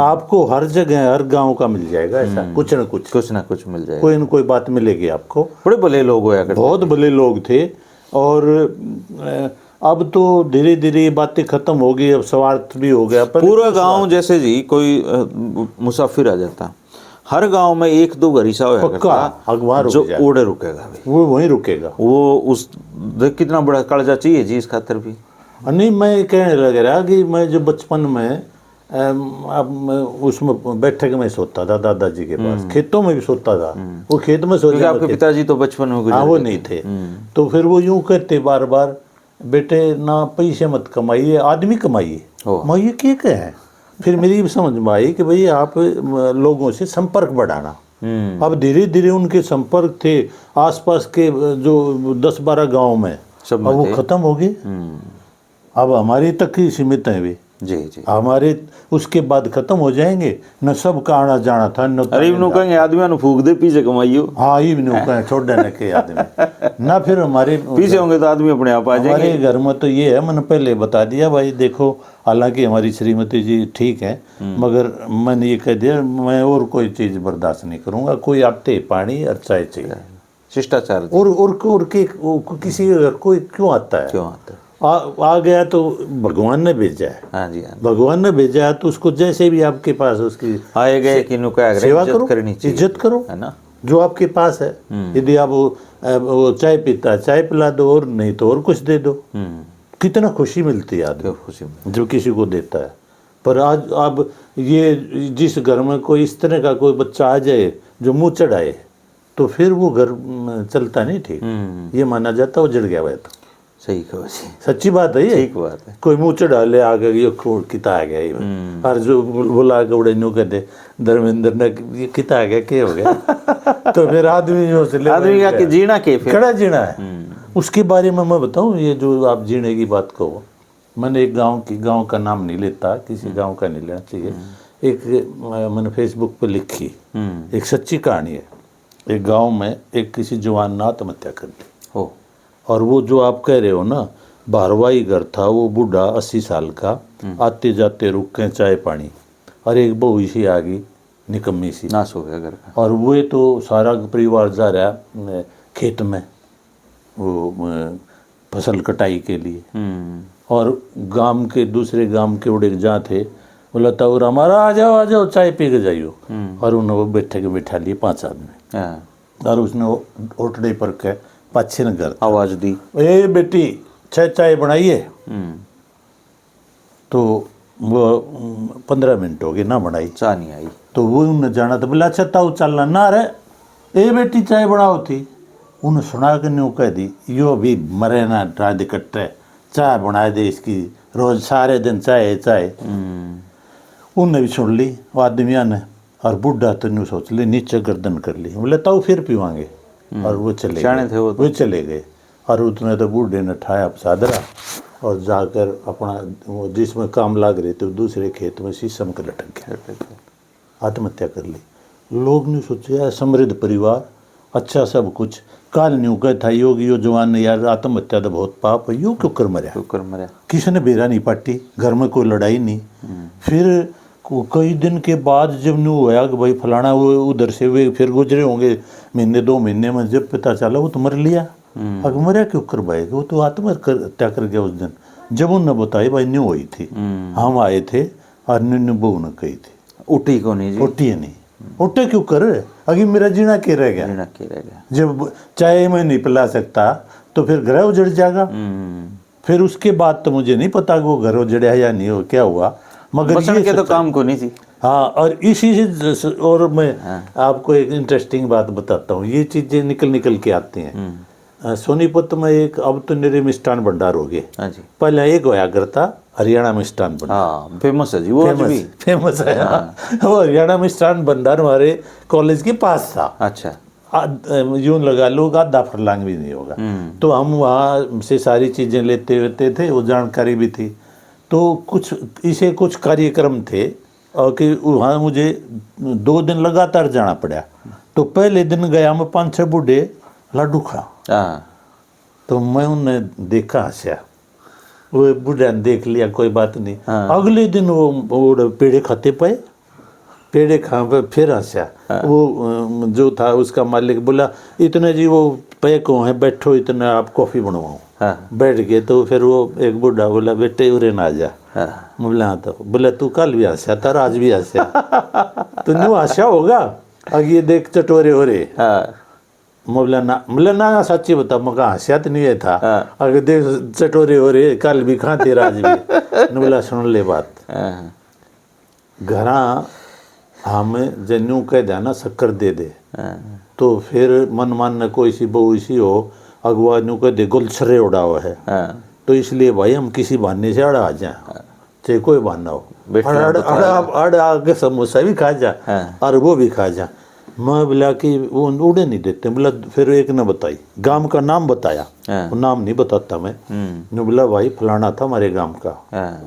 आपको हर जगह हर गांव का मिल जाएगा ऐसा, कुछ ना कुछ मिल जाएगा, कोई न कोई बात मिलेगी आपको। बड़े भले लोग होया करते, बहुत भले लोग थे। और अब तो धीरे धीरे बातें खत्म हो गई, अब स्वार्थ भी हो गया। पूरा गांव जैसे जी कोई मुसाफिर आ जाता, हर गांव में एक दो घर ऐसा होया करता जो ओढ़े रुकेगा, वो वहीं रुकेगा। वो उस देख कितना बड़ा कर्जा चाहिए जी इस खातर भी। नहीं मैं कहने लग रहा कि मैं जो बचपन में अब उसमें बैठक में सोता था दादाजी के पास, खेतों में भी सोता था। वो खेत में सो जाते। आपके पिताजी तो बचपन में गुजर गए। वो नहीं थे। तो फिर वो यूं कहते बार बार बेटे ना पैसे मत कमाइए, आदमी कमाइए। मैं ये क्या कहें। फिर मेरी समझ में आई कि भाई आप लोगों से संपर्क बढ़ाना। अब धीरे धीरे उनके संपर्क थे आसपास के जो 10-12 गाँव में, अब वो खत्म हो गए। अब हमारे तक ही सीमित है वे जी। हमारे उसके बाद खत्म हो जाएंगे न, सब का आना जाना था न। अरे इवनु कहेंगे आदमी नु फूक दे पीछे कमाइयो। हाँ इवनु कहें छोड़ देने के आदमी ना। फिर हमारे पीछे होंगे तो आदमी अपने आप आ जाएंगे। हमारे घर में तो ये है, मैंने पहले बता दिया भाई देखो, हालांकि हमारी श्रीमती जी ठीक है, मगर मैंने ये कह दिया मैं और कोई चीज़ बर्दाश्त नहीं करूँगा, कोई आटे पानी और चाय चाहिए, शिष्टाचार। और किसी को क्यों आता है, आ गया तो भगवान ने भेजा है। हाँ जी, भगवान ने भेजा है तो उसको जैसे भी आपके पास उसकी आए गए कि सेवा करो, इज्जत करो, है ना, जो आपके पास है। यदि आप वो चाय पीता है चाय पिला दो, और नहीं तो और कुछ दे दो। कितना खुशी मिलती है आदमी जो किसी को देता है। पर आज अब ये जिस घर में कोई इस तरह का कोई बच्चा आ जाए जो मुँह चढ़ाए, तो फिर वो घर चलता नहीं ठीक। ये माना जाता वो जड़ गया हुआ। तो सही कहो, सच्ची बात है ये, ठीक बात है। कोई मुँह चढ़ा ले आगे ये किता आ गया, और जो बुला के उड़े न्यू कहते धर्मेंद्र ने ये किता आ गया, क्या हो गया। तो फिर आदमी का जीना के खड़ा जीना है। उसके बारे में मैं बताऊं, ये जो आप जीने की बात कहो, मैंने एक गांव का नाम नहीं लेता, किसी गांव का नहीं लेना चाहिए। एक मैंने फेसबुक पे लिखी, एक सच्ची कहानी है। एक गांव में एक किसी जवान ने आत्महत्या कर ली। और वो जो आप कह रहे हो ना, 12वां घर था, वो बूढ़ा 80 साल का, आते जाते रुक के चाय पानी, और एक बहू इसी आ गई निकम्मी सी, नाश हो गया घर का। और वो तो सारा परिवार जा रहा खेत में वो फसल कटाई के लिए। और गांव के दूसरे गांव के उड़े जहाँ थे, बोला था और हमारा आ जाओ चाय पी के जाइयो। और उन्होंने वो बैठा लिए 5 आदमी, और उसने ओटड़े पर के पाछे न घर आवाज दी, ए बेटी चाय बनाइए। तो वो 15 मिनट हो गए ना बनाई, चाय नहीं आई। तो वो उन्हें जाना था, बोला अच्छा ताऊ चलना ना रे, ए बेटी चाय बनाओ थी। उन्हें सुना के न्यू कह दी, यो भी मरे ना रात कट्टे, चाय बना दे इसकी, रोज सारे दिन चाय। उनने भी सुन ली आदमिया ने, और बुढ़ा तो न्यू सोच ली, नीचे गर्दन कर ली, बोले ताऊ फिर पीवांगे। और वो चले गए, वो चले गए। और उसने तो बूढ़े ने ठाया सादरा और जाकर अपना वो जिसमें काम लाग रहे थे दूसरे खेत में शीशम के लटक गया, आत्महत्या कर ली। लोग ने सोचा समृद्ध परिवार, अच्छा सब कुछ, काल न्यू का था योगी यो जवान ने, यार आत्महत्या तो बहुत पाप है, यो क्यों कर मरा, किसी ने बेरा नहीं पाटी, घर में कोई लड़ाई नहीं। फिर कई दिन के बाद जब न्यू होया कि भाई फलाना वो उधर से वे फिर गुजरे होंगे महीने 2 महीने में, जब पता चला वो तो मर लिया। अगर मरा क्यों कर भाई, वो तो आत्महत्या कर गया उस दिन। जब उन्होंने बताई भाई न्यू हुई थी, हम आए थे और न्यू बहू ने कही थी। उठी को नहीं जी, उठी नहीं, उठे क्यों कर, अभी मेरा जीना के रह गया। जीना के रह गया। जब चाय मैं नहीं पिला सकता तो फिर घर उजड़ जाएगा। फिर उसके बाद तो मुझे नहीं पता कि वो घर उजड़े या नहीं हो, क्या हुआ, मगर बसन ये के तो सच्चाई। काम को नहीं थी। हाँ, और इसी से और मैं आपको एक इंटरेस्टिंग बात बताता हूँ, ये चीजें निकल निकल के आती हैं। सोनीपत में एक, अब तो मेरे मिष्ठान भंडार हो गए, हाँ जी, पहले एक होया करता हरियाणा मिष्ठान भंडार, हाँ फेमस है जी वो आज भी। फेमस है। वो हरियाणा मिष्ठान भंडार हमारे कॉलेज के पास था। अच्छा, यूं लगा लो आधा फरलांग भी नहीं होगा। तो हम वहाँ से सारी चीज़ें लेते होते थे, वो जानकारी भी थी। तो कुछ कार्यक्रम थे और कि वहाँ मुझे 2 दिन लगातार जाना पड़ा। तो पहले दिन गया मैं 5-6 बूढ़े लड्डू खा, हाँ, तो मैं उन्हें देखा, हंसा, वो बूढ़ा ने देख लिया, कोई बात नहीं। अगले दिन वो पेड़े खाते पे, पेड़े खा पे फिर हंसा। वो जो था उसका मालिक बोला, इतने जी वो पे को है, बैठो इतने आप कॉफ़ी बनवाओ। हाँ, बैठ गए तो फिर वो एक बूढ़ा बोला, बेटे उरे ना आ जा। हाँ, बोला हाँ, तो बोला तू कल भी हंसा था, आज भी हंसा। तो न्यू हंसा होगा, अब ये देख चटोरे हो रहे। हाँ, बोला ना सच्ची बता, मका हंसा तो नहीं था, अगर देख चटोरे हो रहे, कल भी खा तेरा आज भी। बोला सुन ले बात, हाँ, घरा हमें जन्यू कह देना शक्कर दे दे, हाँ, तो फिर मन मान न कोई सी बहु सी हो, अगुआ न्यू कह दे गुलछरे उड़ा हुआ है। हाँ, तो इसलिए भाई हम किसी बहाने से अड़ा आ जाए, चाहे कोई बहाना हो, अड़ आके समोसा भी खा जा और वो भी खा जा। मैं बोला कि वो उड़े नहीं देते। बोला फिर एक ने बताई, गांव का नाम बताया, वो नाम नहीं बताता मैं। ने बोला भाई फलाना था हमारे गांव का,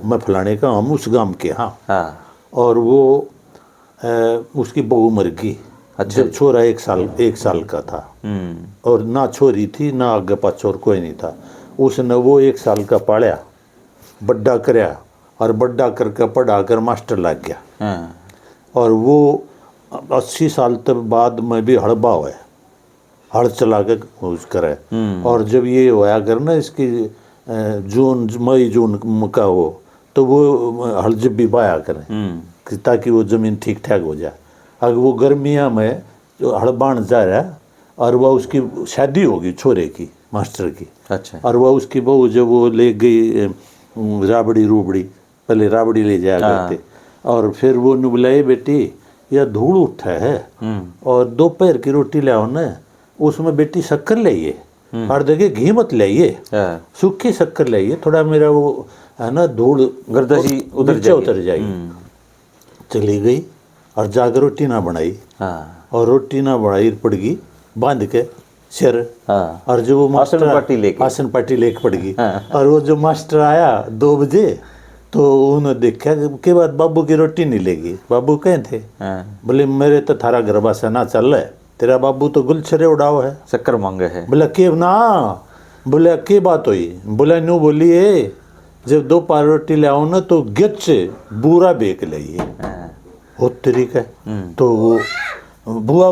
मैं फलाने का, हम उस गांव के। हाँ, और वो उसकी बहू मर गई जब छोरा 1 साल का था, और ना छोरी थी ना आगे पाछे और कोई नहीं था। उसने वो 1 साल का पाला, बड्डा कराया, और बड्डा करके पढ़ा कर मास्टर लग गया। और वो 80 साल तक बाद में भी हड़बा हुआ है, हड़ चला के यूज करे। और जब ये होया कर ना इसकी मई जून का हो, तो वो हड़ जब भी बाया करें ताकि वो ज़मीन ठीक ठाक हो जाए। अगर वो गर्मिया में जो हड़बाण जा रहा है, और वह उसकी शादी होगी छोरे की, मास्टर की। अच्छा, और वह उसकी बहू जब वो ले गई राबड़ी रूबड़ी, पहले राबड़ी ले जाया करते, और फिर वो ने बुलाए, बेटी यह धूल उठा है और दोपहर की रोटी लाओ ना, उसमें बेटी शक्कर लाइए, और देखिए घी मत लाइए, सूखी शक्कर लाइए, थोड़ा मेरा वो है ना धूल गर्दाशी उतर जाएगी। चली गई और जाकर रोटी ना बनाई, और रोटी ना बनाई पड़ गई बांध के सिर। और जो वो मास्टर आसन पार्टी लेके पड़ गई। और वो जो मास्टर आया 2 बजे, तो उन्होंने देखा के बाद बाबू की रोटी नहीं लेगी। बाबू कहे थे, बोले मेरे तो थारा घर बासा ना चल रहा है, तेरा बाबू तो गुलछरे उड़ाओ है, शक्कर मांगे है। बोला के ना, बोला के बात हुई, बोला न्यू बोलिए जब 2 पार रोटी ले आओ ना तो गेट से बूरा बेक लाइए, वो तरीका है। तो बुआ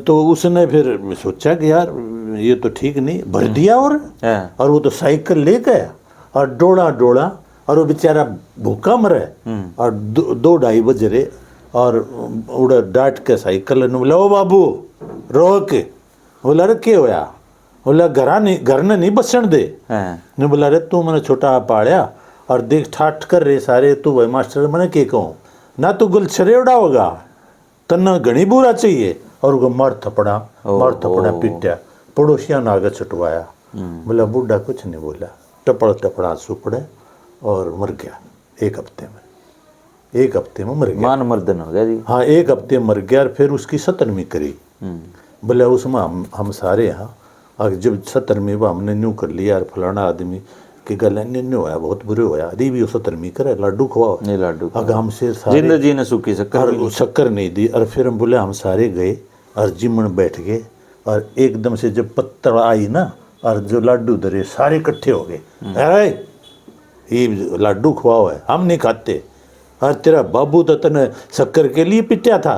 तो उसने फिर सोचा कि यार ये तो ठीक नहीं, भर दिया। और वो तो साइकिल ले गया और डोड़ा, और वो बेचारा भूखा मरे। और 2-2:30 बज रहे, और उड़ा डांट के साइकिल ने बोला, ओ बाबू रोक। बोला रे क्या होया? बोला घर ने नहीं बसन दे। ने बोला रे तू मैंने छोटा पाया और देख ठाठ कर रहे सारे, तू भाई मास्टर मैंने के कहूँ ना, तू गुलछरे उड़ा होगा, तन्ना घनी बुरा चाहिए। और वो मार थपड़ा पीटा, पड़ोसिया ने आगे छुटवाया। बोला बूढ़ा कुछ नहीं बोला, टपड़ा आंसू पड़े और मर गया 1 हफ्ते में मर गया। मान मर्दन हो गया जी। हाँ, 1 हफ्ते मर गया। और फिर उसकी 17वीं करी। बोले उसमें हम सारे यहाँ, और जब 17वीं में हमने न्यू कर लिया, और फलाना आदमी की गल न्यू होया, बहुत बुरे होया, अरे भी 17वीं करे, लाडू खवाओ नहीं, लाडू अगर हमसे जिंदा जी ने सूखी शक्कर नहीं दी। और फिर हम बोले हम सारे गए और जिमन बैठ गए, और एकदम से जब पत्तल आई ना, और जो लाडू धरे सारे इकट्ठे हो गए, अरे ये लाडू खवाओ है, हम नहीं खाते। और तेरा बाबू तो तने शक्कर के लिए पिटा था,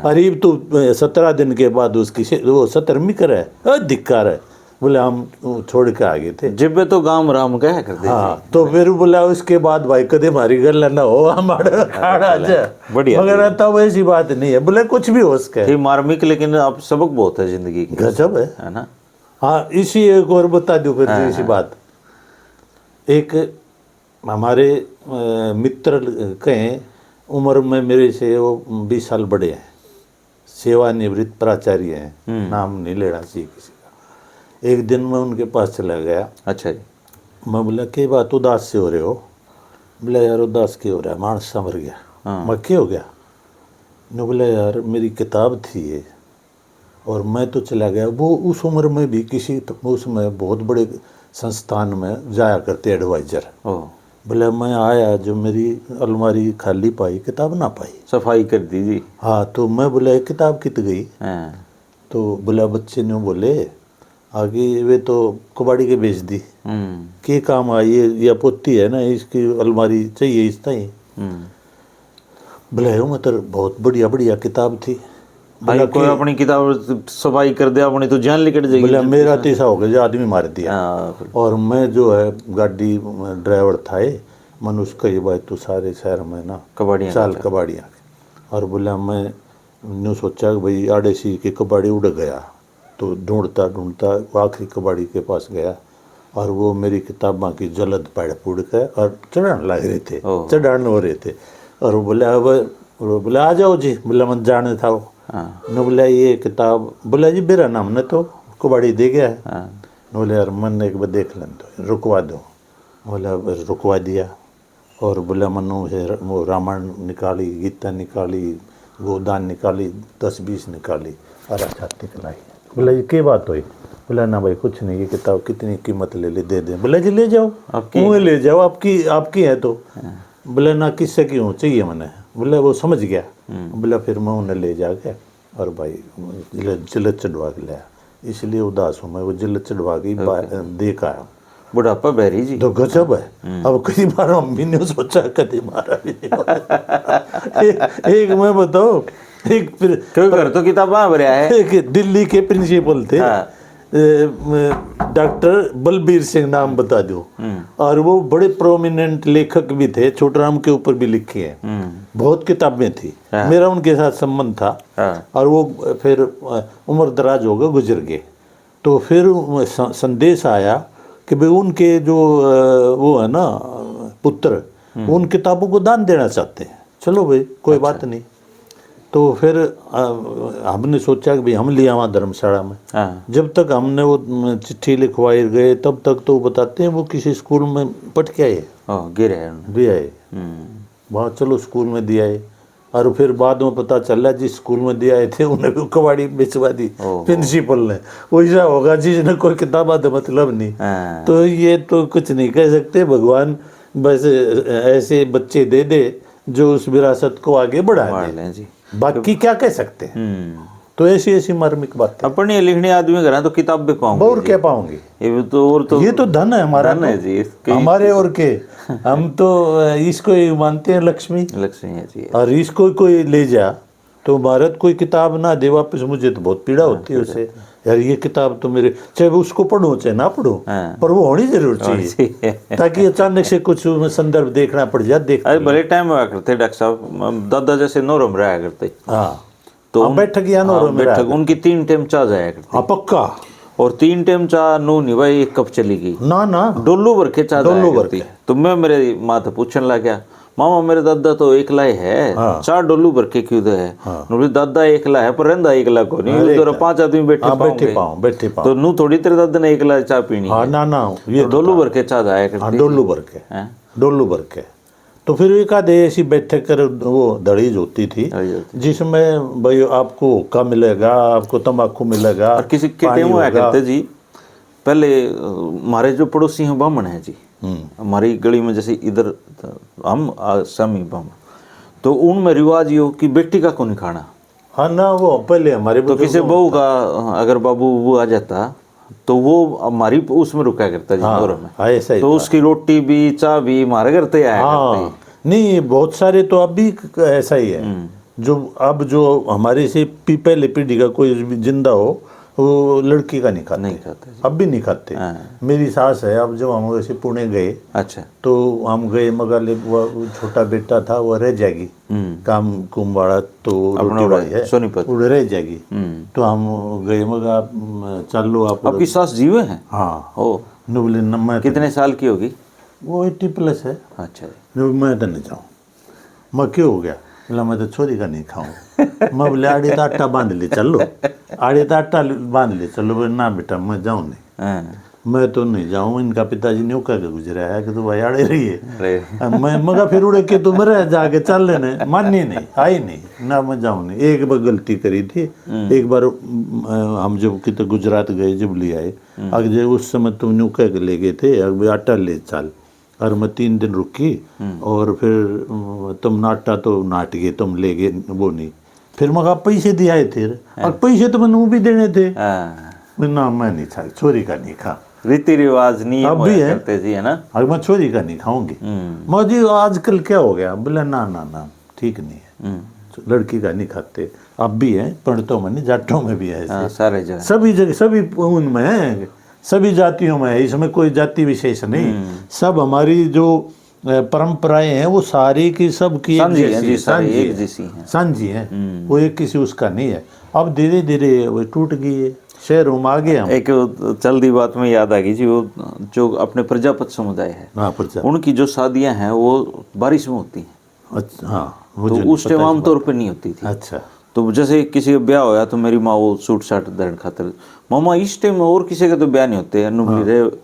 अरे तू 17 दिन के बाद उसकी वो 17वीं करे, धिक्कार है। बोले हम छोड़ के आ गए थे। जिब्बे तो गांव राम कह करते हाँ, तो फिर बोला उसके बाद भाई कदे हमारी गल ना हो, हमारा खाड़ा जा बढ़िया मगर तब ऐसी बात नहीं है, बोले कुछ भी हो सके। थी मार्मिक, लेकिन अब सबक बहुत है जिंदगी की, गजब है ना। हाँ, इसी एक और बता दूं फिर इसी बात। एक हमारे मित्र कहें उम्र में मेरे से वो 20 साल बड़े हैं, सेवानिवृत्त प्राचार्य हैं, नाम नहीं लेना चाहिए किसी का। एक दिन मैं उनके पास चला गया। अच्छा जी। मैं बोला क्या बात उदास से हो रहे हो? बोला यार उदास क्यों हो रहा है, मानस संवर गया। मैं क्या हो गया? ने बोला यार मेरी किताब थी ये और मैं तो चला गया। वो उस उम्र में भी किसी उसमें बहुत बड़े संस्थान में जाया करते एडवाइजर। बोले मैं आया, जो मेरी अलमारी खाली पाई, किताब ना पाई, सफाई कर दी जी। हाँ, तो मैं बोला किताब कित गई? तो बोला बच्चे ने बोले आगे वे तो कबाड़ी के बेच दी, के काम आई ये पोती है ना, इसकी अलमारी चाहिए इस तरह। बोले मतलब बहुत बढ़िया बढ़िया किताब थी। बोला कोई अपनी किताब सफाई कर दे अपनी तो जान निकल जाएगी। बोला मेरा तो ऐसा हो गया जो आदमी मार दिया। और मैं जो है गाड़ी ड्राइवर था मन उसका ये बात तो सारे शहर में ना कबाड़ियाँ चाल कबाड़ियाँ। और बोला मैं ने सोचा कि भाई आड़े सी की कबाड़ी उड़ गया, तो ढूंढता ढूंढता आखिरी कबाड़ी के पास गया और वो मेरी किताबों की जलद पैड़ पुड़ के और चढ़ाने लग रहे थे, चढ़ाने हो रहे थे। और वो बोला अब बोला आ जाओ जी। बोला मन जाने था वो न। बोला ये किताब, बोला जी मेरा नाम न तो कबाड़ी दे गया है। बोले यार मन एक बार देख लें तो रुकवा दो। बोला रुकवा दिया। और बोला मनु है वो रामायण निकाली, गीता निकाली, गोदान निकाली, 10-20 निकाली और छाती खिलाई। बोला ये क्या बात हुई? बोला ना भाई कुछ नहीं, ये किताब कितनी कीमत ले ले दे दे। बोला जी ले जाओ, मुँह ले जाओ, आपकी है तो। बोला ना किससे क्यों चाहिए मैंने? बोला वो समझ गया। बोला फिर मैं उन्हें ले जाके और भाई जिलत चढ़वा के लाया। इसलिए उदास हूँ मैं, वो जिलत चढ़वा के देख आया। बुढ़ापा बैरी जी तो गजब है। अब कई बार अम्मी ने सोचा कभी मारा भी नहीं। एक मैं बताओ, एक फिर घर तो किताबा भरया है। एक दिल्ली के प्रिंसिपल थे, डॉक्टर बलबीर सिंह नाम बता दो। और वो बड़े प्रोमिनेंट लेखक भी थे, छोटराम के ऊपर भी लिखे हैं, बहुत किताबें थी। मेरा उनके साथ संबंध था। और वो फिर उम्र दराज हो गए, गुजर गए। तो फिर संदेश आया कि भाई उनके जो वो है ना पुत्र, उन किताबों को दान देना चाहते हैं। चलो भाई कोई बात नहीं। तो फिर हमने सोचा कि भाई हम ले आवा धर्मशाला में। जब तक हमने वो चिट्ठी लिखवाई गए तब तक तो बताते हैं वो किसी स्कूल में पढ़ के आए, भी आए वहाँ। चलो स्कूल में दिया है। और फिर बाद में पता चला जिस स्कूल में दिया आए थे उन्हें भी कबाड़ी बेचवा दी प्रिंसिपल ने। वैसा होगा जिसने कोई किताबा तो मतलब नहीं। तो ये तो कुछ नहीं कह सकते, भगवान बस ऐसे बच्चे दे दे जो उस विरासत को आगे बढ़ा दे, बाकी क्या कह सकते हैं। तो ऐसी ऐसी मार्मिक बात अपने लिखने आदमी घर तो किताब भी पाऊंगे और क्या पाऊंगे। ये तो धन है हमारा, धन है जी हमारे। और के हम तो इसको ही मानते हैं लक्ष्मी है जी। और इसको कोई ले जा तो भारत कोई किताब ना दे वापस, मुझे तो बहुत पीड़ा होती है उसे। यार ये किताब तो मेरे, चाहे उसको पढ़ूं चाहे ना पढ़ूं, पर वो होनी जरूर चाहिए ताकि अचानक से कुछ संदर्भ देखना पड़ जाए। देख भले टाइम हुआ करते डॉक्टर साहब, दादा जैसे नोरम रहा करते। हाँ, तो बैठक या नोरम बैठक उनकी 3 टाइम चाह जाया करती। हाँ पक्का। और 3 टाइम चाह नू नहीं भाई, एक कप चली गई ना डोलू भर के चाह जाया करती। तो मैं मेरे माँ तो पूछने लग गया, मामा मेरे दादा तो एकला है, 4 डोलू भर के क्यों है? दादा एकला है पर रहंदा एकला को नहीं, उधर 5 आदमी बैठे तो नू थोड़ी तेरे दादा ने एकला चाय पीनी है। ना ये डोलू भर के चाह जाया करती। डोलू भर के। तो फिर एक आधे ऐसी बैठक कर वो दड़ीज होती थी जिसमें भाई आपको हुक्का मिलेगा, आपको तंबाकू मिलेगा। और किसी के टाइम हुआ करते जी, पहले हमारे जो पड़ोसी हैं ब्राह्मण है जी, हमारी गली में जैसे इधर हम समी ब्राह्मण, तो उनमें रिवाज ये हो कि बेटी का को नहीं खाना। हाँ ना, वो पहले हमारे तो किसी बहू का अगर बाबू वो आ जाता तो वो हमारी उसमें रुका करता जी। ऐसा ही तो उसकी रोटी भी चाय भी हमारे घर पे आया करती। नहीं बहुत सारे तो अब भी ऐसा ही है। जो अब जो हमारे से पहले पीढ़ी का कोई जिंदा हो वो लड़की का नहीं खाते। नहीं खाते जी। अब भी नहीं खाते। हाँ। मेरी सास है, अब जब हम वैसे पुणे गए अच्छा। तो हम गए, मगर वो छोटा बेटा था, वो रह जाएगी काम कुम वाला, तो रोटी वाली है सोनीपत वो रह जाएगी। तो हम गए, मगर चलो आप। आपकी सास जीवे हैं? हाँ। ओ, बोले मैं कितने साल की होगी? वो 80+ है। अच्छा जी। मैं तो नहीं जाऊँ। मैं क्यों हो गया? बोला मैं तो छोरी का नहीं खाऊँ। मैं बोले आड़े तो आटा बांध ले चलो, आड़े तो आटा बांध ले चलो। बोले ना बेटा मैं जाऊँ नहीं, हाँ। मैं तो नहीं जाऊँ। इनका पिताजी ने कह के गुजरा है कि तो भाई आड़े रहिए। अरे मैं मगा फिर उड़े के तुम रह जाके चल लेने, मानी नहीं, आई नहीं ना, मैं जाऊँ नहीं। एक बार गलती करी थी, एक बार हम जब कितने गुजरात गए, जब ले आए अगर उस समय तुम कह के ले गए थे अगर आटा ले चल, और मैं 3 दिन रुकी, और फिर तुम नाटा तो नाट गए, तुम ले गए वो नहीं। फिर मगा पैसे दिए आए थे, और पैसे तो मैंने वो भी देने थे। ना मैं नहीं खा, छोरी का नहीं खा। रीति रिवाज नियम अब भी है करते जी, है ना। अगर मैं छोरी का नहीं खाऊंगी। मुझे आजकल क्या हो गया? बोले ना ना ना ठीक नहीं है, लड़की का नहीं खाते। अब भी है, पंडितों में नहीं, जाटों में भी है ऐसे। सारे जगह, सभी जगह, सभी उनमें है, सभी जातियों में है, इसमें कोई जाति विशेष नहीं। सब हमारी जो परंपराएं हैं वो सारी की सब की एक जैसी हैं, वो एक किसी उसका नहीं है। अब धीरे धीरे वो टूट गई है, शहरों में आ गए हम। एक चलती बात में याद आ गई जी, वो जो अपने प्रजापत समुदाय है, उनकी जो शादियां हैं वो बारिश में होती हैं। अच्छा, हाँ, तो उस टाइम आमतौर पर नहीं होती थी। अच्छा। तो जैसे किसी का ब्याह होया तो मेरी माँ वो सूट साट दरण खातर, मामा इस टाइम और किसी का तो ब्याह नहीं होते,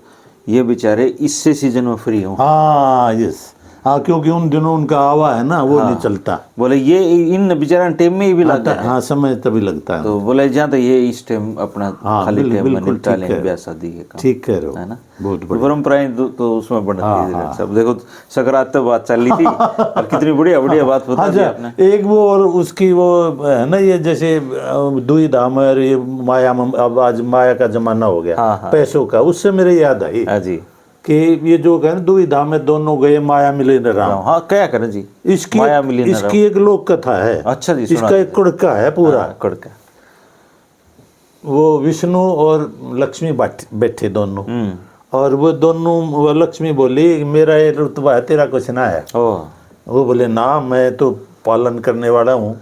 ये बेचारे इससे सीजन में फ्री हो। हाँ यस, हाँ, क्योंकि उन दिनों उनका आवा है ना, वो नहीं चलता। बोले ये इन बेचारा टाइम में भी लगता है। हाँ, समय तभी लगता है। तो बोले जहाँ तक ये इस टाइम अपना खाली टाइम में निपटा लें ब्याह शादी के काम। ठीक कह रहे हो, है ना। बहुत बढ़िया परंपराएं तो उसमें बढ़ती है। सब देखो सकरात तो बात चल रही थी और कितनी बढ़िया बढ़िया बात बता दी आपने। एक वो और उसकी वो है ना, ये जैसे दुई धाम है, ये माया, अब आज माया का जमाना हो गया, पैसों का, उससे मेरे याद आई जी कि ये जो कहते दुई धाम में दोनों गए, माया मिले न राम। हाँ, क्या करें जी, इसकी माया मिले न राम, इसकी एक लोक कथा है। अच्छा जी, इसका एक कुड़का है पूरा। कुड़का, वो विष्णु और लक्ष्मी बैठे दोनों, और वो दोनों, वो लक्ष्मी बोली मेरा ये रुतबा है, तेरा कुछ ना है। वो बोले ना, मैं तो पालन करने वाला हूँ,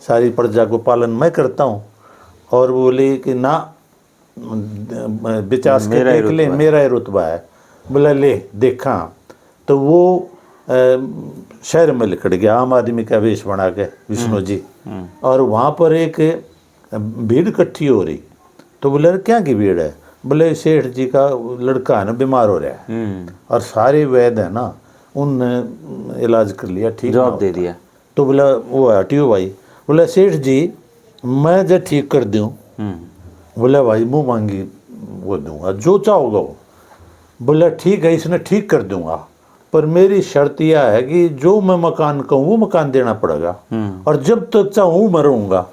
सारी प्रजा को पालन मैं करता हूँ। और वो बोली कि ना, बिचास के देख ले, मेरा ये रुतबा है। बोला ले देखा। तो वो शहर में लिखट गया, आम आदमी का वेश बना के विष्णु जी, और वहाँ पर एक भीड़ इकट्ठी हो रही। तो बोले क्या की भीड़ है? बोले सेठ जी का लड़का है ना, बीमार हो रहा है, और सारे वैद है ना, उनने इलाज कर लिया, ठीक जवाब दे दिया। तो बोला वो हटियो भाई। बोला सेठ जी मैं जो ठीक कर दूँ। बोला भाई मुँह मांगी वो दूंगा, जो चाहोगा वो। बोला ठीक है, इसने ठीक कर दूंगा, पर मेरी शर्त यह है कि जो मैं मकान कहूँ वो मकान देना पड़ेगा, और जब तक चाहूँ मैं रहूँगा,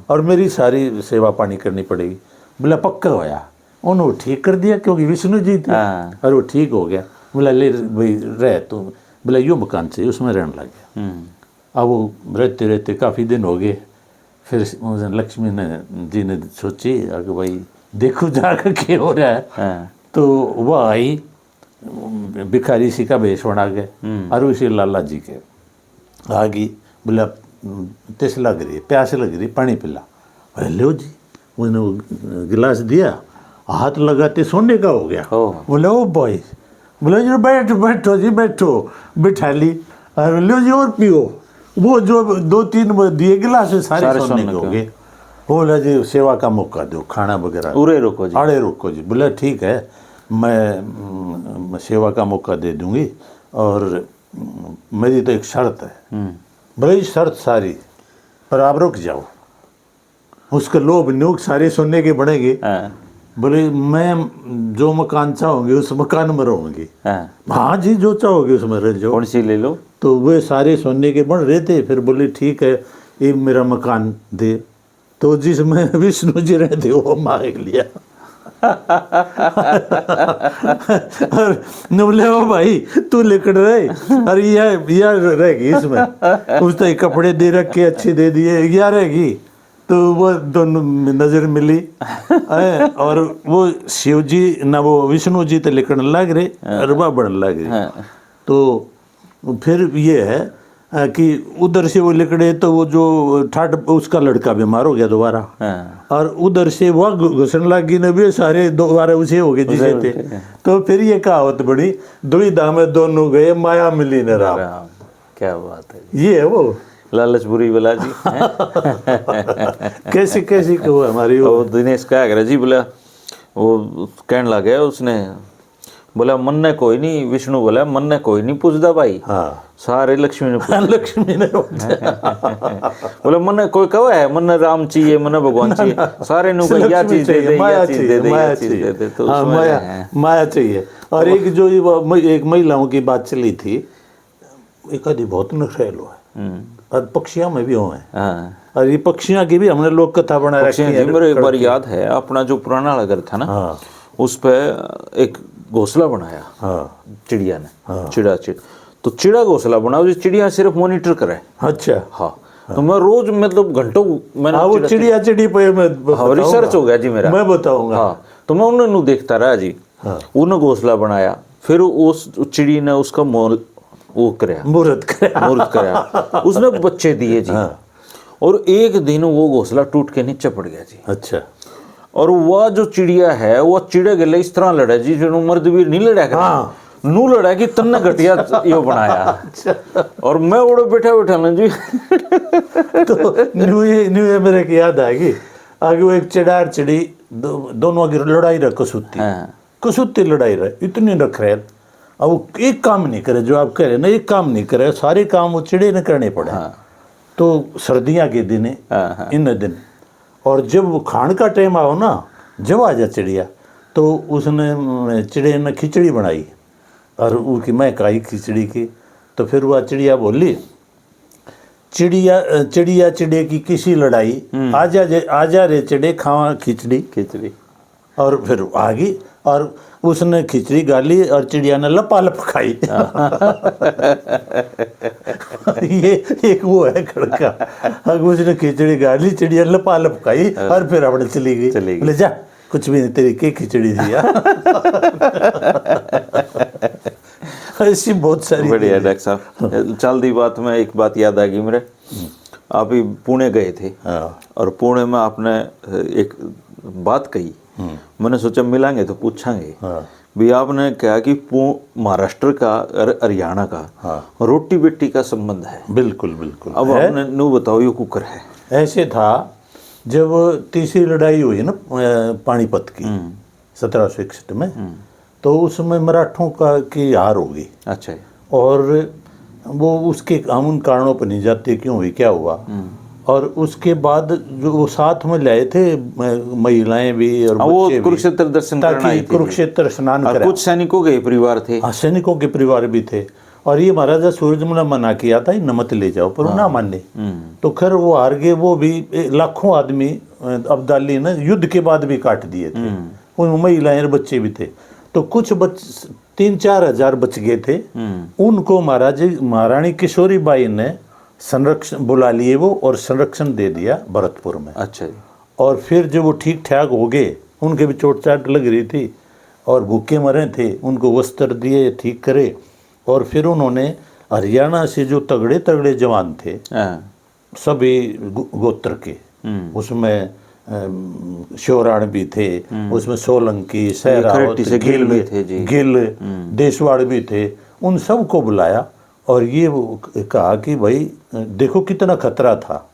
और मेरी सारी सेवा पानी करनी पड़ेगी। बोला पक्का होया। उन्होंने ठीक कर दिया, क्योंकि विष्णु जी थे, और वो ठीक हो गया। बोला ले भाई रह तू। बोला यो मकान चाहिए, उसमें रहने लग गया। अब वो रहते रहते काफ़ी दिन हो गए। फिर लक्ष्मी जी ने सोची कि भाई देखो जाकर क्या हो रहा है। तो वह आई भिखारी सी का भेष बना के, और उसी लाला जी के आ गई। बोला तेस लग रही, प्यास लग रही, पानी पिला। लो जी, उन्होंने गिलास दिया, हाथ लगाते सोने का हो गया। बोले ओ बॉय, बोले जी बैठो जी, बैठो, बिठा ली, और लो जी और पियो। वो जो 2-3 दिए गिलास सारे सोने के हो गए। बोला जी सेवा का मौका दो, खाना वगैरह उड़े रुको जी, आड़े रुको जी। बोला ठीक है, मैं सेवा का मौका दे दूंगी, और मेरी तो एक शर्त है। बड़ी शर्त सारी, पर आप रुक जाओ। उसके लोभ न्यूक सारे सुनने के बढ़ेंगे। बोले मैं जो मकान चाहूंगी उस मकान में रहूंगी। हाँ जी, जो चाहोगे उसमें रह जाओ। कौन सी ले लो। तो वे सारे सोने के बन रहे थे। फिर बोले ठीक है, एक मेरा मकान दे। तो जिसमें विष्णु जी रहते वो मांग लिया। बोले ओ भाई तू लिकड़ रहे, अरे यह रहेगी इसमें। उसने कपड़े दे रखे अच्छे दे दिए, यह रहेगी। तो वो दोनों में नजर मिली और वो शिव जी ना वो विष्णु जी तो लिखने लग रहे और वह बढ़ने लग रही। तो फिर ये है कि उधर से वो लिखड़े तो वो जो ठाट उसका लड़का बीमार हो गया दोबारा, और उधर से वह घुसन लगी न भी सारे दोबारा उसे हो गए जिसे थे। तो फिर ये कहावत बड़ी, दुविधा में दोनों गए माया मिली न राम। क्या बात है, ये है वो लालच बुरी बला जी। कैसी कैसी को हमारी वो दिनेश क्या करे जी, बोला वो कहने लगे उसने, बोला मन ने कोई नहीं, विष्णु बोला मन ने कोई नहीं पूछता भाई, हाँ सारे लक्ष्मी ने पूछा। लक्ष्मी ने बोले मन ने कोई कहा है, मन ने राम चाहिए, मन ने भगवान चाहिए, सारे नु कोई या चीज दे दे, या चीज दे दे, या चीज दे दे। तो माया चाहिए। और एक जो एक महिलाओं की बात चली थी, एक आदि बहुत नखरेल हुआ है और पक्षियों में भी हुए हैं, और ये पक्षियों की भी हमने लोक कथा बना रखी है। मेरे एक बार याद है, अपना जो पुराना घर था ना, उस पे एक घोंसला बनाया चिड़िया ने, चिड़ा तो चिड़ा घोंसला बना, उस चिड़िया सिर्फ मॉनिटर करे। अच्छा हाँ, तो मैं रोज मतलब घंटों मैंने वो चिड़िया चिड़ी पे रिसर्च हो गया जी मेरा, मैं बताऊंगा। हाँ, तो मैं उन्हें देखता रहा जी। उन्हें घोंसला बनाया, फिर उस चिड़ी ने उसका मोल वो कराया, मुहूर्त कराया, उसने बच्चे दिए जी। और एक दिन वो घोंसला टूट के नीचे पड़ गया जी। अच्छा। और वह जो चिड़िया है वो चिड़े गले इस तरह लड़ा जी, जो मर्दवीर नहीं लड़ा कर नू लड़ा कि तन्ने घटिया यो बनाया। और मैं उड़ो बैठा बैठा ना जी। तो न्यू मेरे की याद आएगी, आगे वो एक चिड़ार चिड़ी दोनों की लड़ाई रहा, कसूती लड़ाई रहा, इतनी रख रहे। अब वो एक काम नहीं करे, जो आप कह रहे ना, एक काम नहीं करे, सारे काम वो चिड़े ने करने पड़े। तो सर्दियाँ के दिन इन दिन, और जब वो खान का टाइम आओ ना, जब आ जा चिड़िया, तो उसने चिड़े ने खिचड़ी बनाई और उसकी मैं खाई खिचड़ी की। तो फिर वह चिड़िया बोली, चिड़िया चिड़े की किसी लड़ाई, आजा रे चिड़े खावा खिचड़ी। और फिर आ गई और उसने खिचड़ी गाली और चिड़िया ने लपालप खाई। ये एक वो है खड़का, अब उसने खिचड़ी गाली, चिड़िया ने लपालप खाई और फिर अपने चली गई। बोले जा कुछ भी नहीं, तेरी के खिचड़ी दिया। ऐसी बहुत सारी। बढ़िया डॉक्टर साहब, चलती बात में एक बात याद आ गई मेरे। आप ही पुणे गए थे और पुणे में आपने एक बात कही, मैंने सोचा मिलांगे तो पूछांगे भी। आपने कहा कि महाराष्ट्र का और हरियाणा का रोटी बेटी का संबंध है। बिल्कुल बिल्कुल। अब आपने नु बताओ, ये कुकर है। ऐसे था जब तीसरी लड़ाई हुई ना पानीपत की 1761 में, तो उसमें मराठों की हार हो गई। अच्छा। और वो उसके हम उन कारणों पर नहीं जाते क्यों हुई, क्या हुआ। और उसके बाद जो वो साथ में लाए थे महिलाएं भी और वो बच्चे कुरुक्षेत्र दर्शन करना ही थे, कुरुक्षेत्र स्नान करा। कुछ सैनिकों के परिवार थे। सैनिकों के परिवार भी थे। और ये महाराजा सूरजमल मना किया था, नमत ले जाओ, पर वो ना माने। तो खैर वो हार गए। वो भी लाखों आदमी अब्दाली ने युद्ध के बाद भी काट दिए थे, उन महिलाएं और बच्चे भी थे। तो कुछ 3-4 हजार बच गए थे। उनको महारानी किशोरी बाई ने संरक्षण बुला लिए वो, और संरक्षण दे दिया भरतपुर में। अच्छा जी। और फिर जब वो ठीक ठाक हो गए, उनके भी चोट चाट लग रही थी और भूखे मरे थे, उनको वस्त्र दिए, ठीक करे। और फिर उन्होंने हरियाणा से जो तगड़े तगड़े जवान थे, सभी गोत्र के, उसमें श्योराण भी थे, उसमें सोलंकी, सहरावत, गिल, देशवाड़ भी थे, उन सब को बुलाया। और ये कहा कि भाई देखो कितना खतरा था,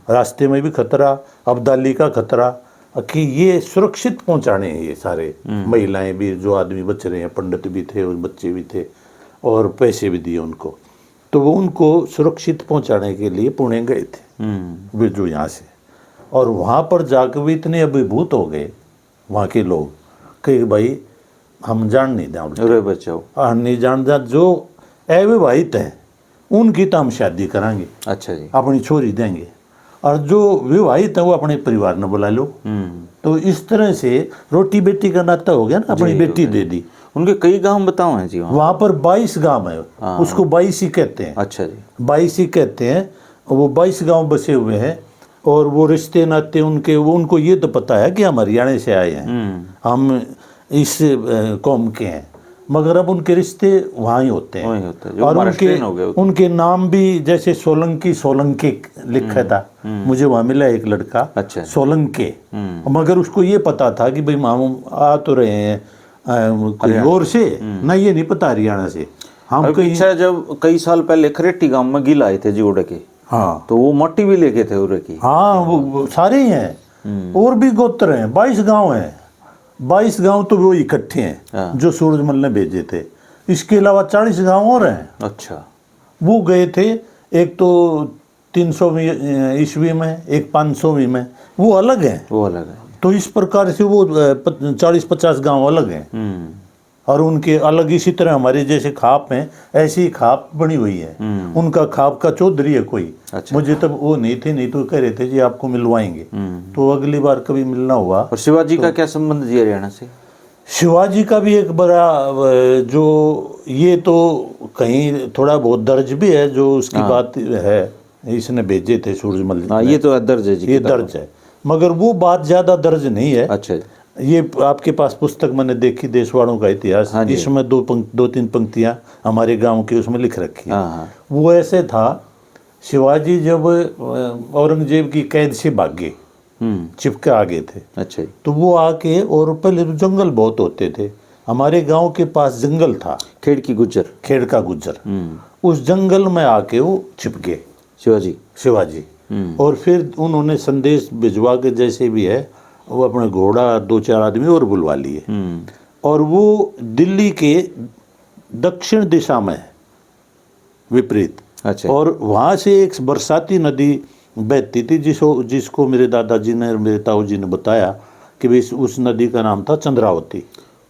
रास्ते में भी खतरा, अब्दाली का खतरा, कि ये सुरक्षित पहुंचाने हैं ये सारे महिलाएं भी, जो आदमी बच रहे हैं, पंडित भी थे और बच्चे भी थे, और पैसे भी दिए उनको। तो वो उनको सुरक्षित पहुंचाने के लिए पुणे गए थे बिरजू यहाँ से। और वहाँ पर जाकर भी इतने अभिभूत हो गए वहाँ के लोग कि भाई हम जान नहीं दें, बचाओ हम नहीं जानता, जो अविवाहित है उनकी तो हम शादी कराएंगे। अच्छा जी। अपनी छोरी देंगे, और जो विवाहित है वो अपने परिवार ने बुला लो। तो इस तरह से रोटी बेटी का नाता हो गया ना, अपनी बेटी दे दी। उनके कई गांव बताओ हैं जी वहाँ पर 22 गांव है, उसको 22 ही कहते हैं। अच्छा जी। 22 ही कहते हैं। वो 22 गांव बसे हुए हैं। और वो रिश्ते नाते उनके, वो उनको ये तो पता है कि हम हरियाणा से आए हैं, हम इस कौम के हैं, मगर अब उनके रिश्ते वहाँ ही होते हैं। वही होता है, जो और महाराष्ट्रियन हो गए वो तो। उनके नाम भी जैसे सोलंकी लिखा था, मुझे वहाँ मिला एक लड़का, अच्छा। सोलंके, मगर उसको ये पता था कि भाई हम आ तो रहे हैं कोई और से, ना ये नहीं पता हरियाणा से हम कहीं। पीछे जब कई साल पहले खरेटी गांव में गिल आए थे जी उड़ के, हाँ तो वो मट्टी भी लेके थे उड़ की। हाँ, वो सारे ही हैं, और भी गोत्र हैं, 22 गांव हैं, 22 गांव तो वो इकट्ठे हैं जो सूरजमल ने भेजे थे। इसके अलावा 40 गांव और हैं। अच्छा। वो गए थे, एक तो 300वीं ईस्वी में, एक 500वीं में, वो अलग हैं। वो अलग है। तो इस प्रकार से वो 40-50 गांव अलग हैं, और उनके अलग, इसी तरह हमारे जैसे खाप हैं ऐसी ही खाप बनी हुई है। उनका खाप का चौधरी है कोई। अच्छा। मुझे तब वो नहीं थे, नहीं तो कह रहे थे जी आपको मिलवाएंगे, तो अगली बार कभी मिलना हुआ। और शिवाजी का क्या संबंध जी हरियाणा से? शिवाजी का भी एक बड़ा, जो ये तो कहीं थोड़ा बहुत दर्ज भी है, जो उसकी बात है, इसने भेजे थे सूरजमल। हाँ, ये तो दर्ज है जी, ये दर्ज है, मगर वो बात ज्यादा दर्ज नहीं है। अच्छा। ये आपके पास पुस्तक मैंने देखी, देशवाड़ों का इतिहास, इसमें 2-3 पंक्तियां हमारे गांव की उसमें लिख रखी है। वो ऐसे था, शिवाजी जब औरंगजेब की कैद से भागे, चिपके आ गए थे। अच्छा। तो वो आके, और पहले तो जंगल बहुत होते थे, हमारे गांव के पास जंगल था, खेड़ का गुज्जर। उस जंगल में आके वो छिप गए शिवाजी। और फिर उन्होंने संदेश भिजवा के, जैसे भी है, वो अपना घोड़ा 2-4 आदमी और बुलवा लिए, और वो दिल्ली के दक्षिण दिशा में विपरीत। अच्छा। और वहाँ से एक बरसाती नदी बहती थी, जिसको मेरे दादाजी ने, मेरे ताऊजी ने बताया कि भाई उस नदी का नाम था चंद्रावती।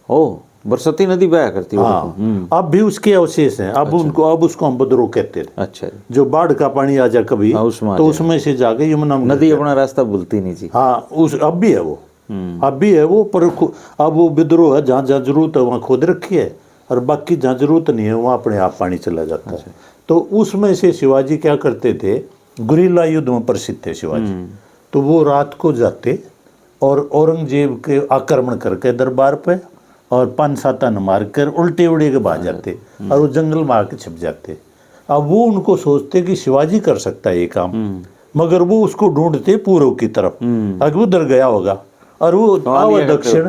ओ, बरसाती नदी बहा करती है। हाँ, अब भी उसके अवशेष हैं। अब उसको हम बदरो कहते थे। अच्छा। जो बाढ़ का पानी आ जा कभी, तो उसमें से जाके यमुना नदी अपना रास्ता भूलती नहीं जी। हाँ, अब भी है वो, अब भी है वो, पर अब वो विद्रोह है, जहाँ जहाँ जरूरत है वहाँ खोद रखी है, और बाकी जहाँ जरूरत नहीं है वहाँ अपने आप पानी चला जाता है। तो उसमें से शिवाजी क्या करते थे, गुरिल्ला युद्ध में प्रसिद्ध थे शिवाजी। तो वो रात को जाते और औरंगजेब के आक्रमण करके दरबार पे, और 5-7 आने मार कर उल्टे उड़े के भाग जाते, और वो जंगल में आके छिप जाते। अब वो उनको सोचते कि शिवाजी कर सकता है ये काम, मगर वो उसको ढूंढते पूर्व की तरफ, अगर उधर गया होगा, और वो आवा दक्षिण,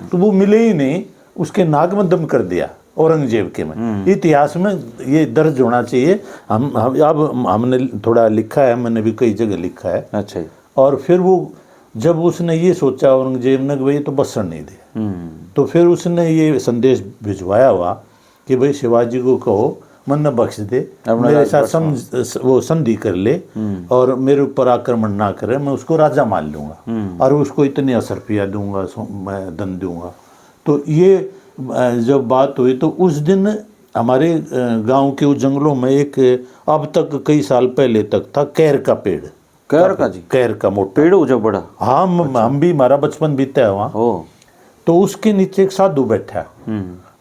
तो वो मिले ही नहीं, उसके नाक में दम कर दिया औरंगजेब के में। इतिहास में ये दर्ज होना चाहिए। हमने थोड़ा लिखा है, मैंने भी कई जगह लिखा है। अच्छा। और फिर वो, जब उसने ये सोचा औरंगजेब ने कि भाई तो बसण नहीं दे, तो फिर उसने ये संदेश भिजवाया हुआ कि भाई शिवाजी को कहो मन बख्श दे, मेरे साथ वो संधि कर ले, और मेरे ऊपर आक्रमण ना करे, मैं उसको राजा मान लूंगा, और उसको इतने असरफिया दूंगा, मैं दंड दूंगा। तो ये जब बात हुई, तो उस दिन हमारे गांव के उस जंगलों में एक, अब तक कई साल पहले तक था, कैर का पेड़। कैर का मोटा पेड़ हो जो बड़ा। हाँ, हम भी, हमारा बचपन बीता है वहाँ। तो उसके नीचे एक साधु बैठा,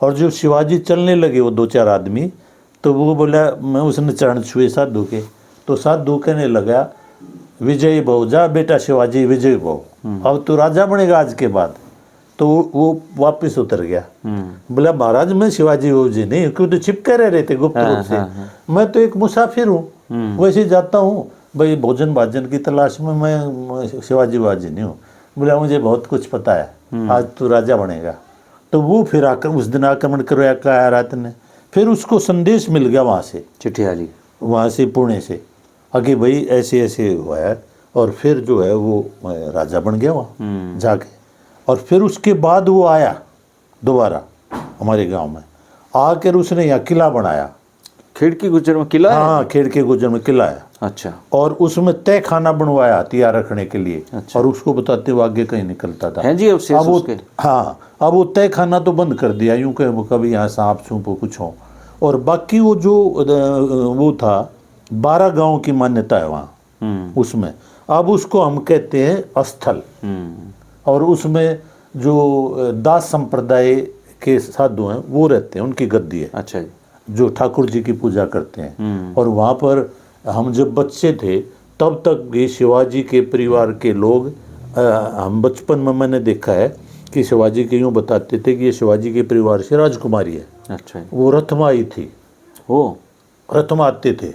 और जो शिवाजी चलने लगे वो 2-4 आदमी, तो वो बोला, मैं उसने चरण छुए साधु के, तो साधु कहने लगा, विजय भव, जा बेटा शिवाजी विजय भव, अब तो राजा बनेगा आज के बाद। तो वो वापस उतर गया, बोला महाराज मैं शिवाजी भव जी नहीं, क्यों तो चिपके रह रहे थे गुप्त रूप से, मैं तो एक मुसाफिर हूँ, वैसे जाता हूँ भाई भोजन भाजन की तलाश में, मैं शिवाजी बाजी नहीं हूँ। बोला मुझे बहुत कुछ पता है, आज तू राजा बनेगा। तो वो फिर उस दिन आक्रमण करवाया क्या रात ने, फिर उसको संदेश मिल गया वहाँ से, चिट्ठी आ जी, वहाँ से पुणे से, आगे भाई ऐसे ऐसे हुआ है, और फिर जो है वो राजा बन गया वहाँ जाके। और फिर उसके बाद वो आया दोबारा हमारे गांव में, आकर उसने यहाँ किला बनाया। खेड़ के गुज्जर में किला है? हाँ, खेड़ के गुज्जर में किला है। अच्छा। और उसमें तय खाना बनवाया हथियार रखने के लिए। अच्छा। और उसको बताते हुए आगे कहीं निकलता था। है जी अब वो, हाँ, अब वो तय खाना तो बंद कर दिया, यूं कहे कभी यहाँ सांप सूप कुछ हो। और बाकी वो जो वो था 12 गांव की मान्यता है वहाँ उसमें, अब उसको हम कहते हैं स्थल। और उसमें जो दास संप्रदाय के साधु हैं वो रहते हैं, उनकी गद्दी है। अच्छा। जो ठाकुर जी की पूजा करते हैं। और वहाँ पर हम जब बच्चे थे तब तक ये शिवाजी के परिवार के लोग, हम बचपन में मैंने देखा है कि शिवाजी के यूँ बताते थे कि ये शिवाजी के परिवार से राजकुमारी है। अच्छा जी। वो रथ में आई थी, ओ रथ में आते थे,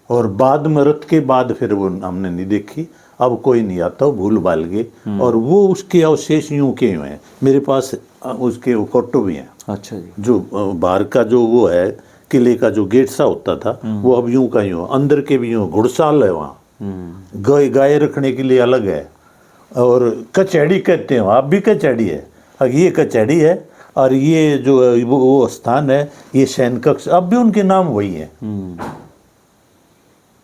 और बाद में रथ के बाद फिर वो हमने नहीं देखी, अब कोई नहीं आता, भूल भाल गए। और वो उसके अवशेष यूं के यूं हैं मेरे पास, उसके फोटो भी हैं। अच्छा जी। जो बाहर का जो वो है किले का जो गेट सा होता था वो अब यूं का यूं, अंदर के भी यूं, घुड़साल है वहाँ, गाय रखने के लिए अलग है, और कचहरी कहते हैं, आप भी कचहरी है, अब ये कचहरी है, और ये जो वो स्थान है ये सैन कक्ष, अब भी उनके नाम वही हैं।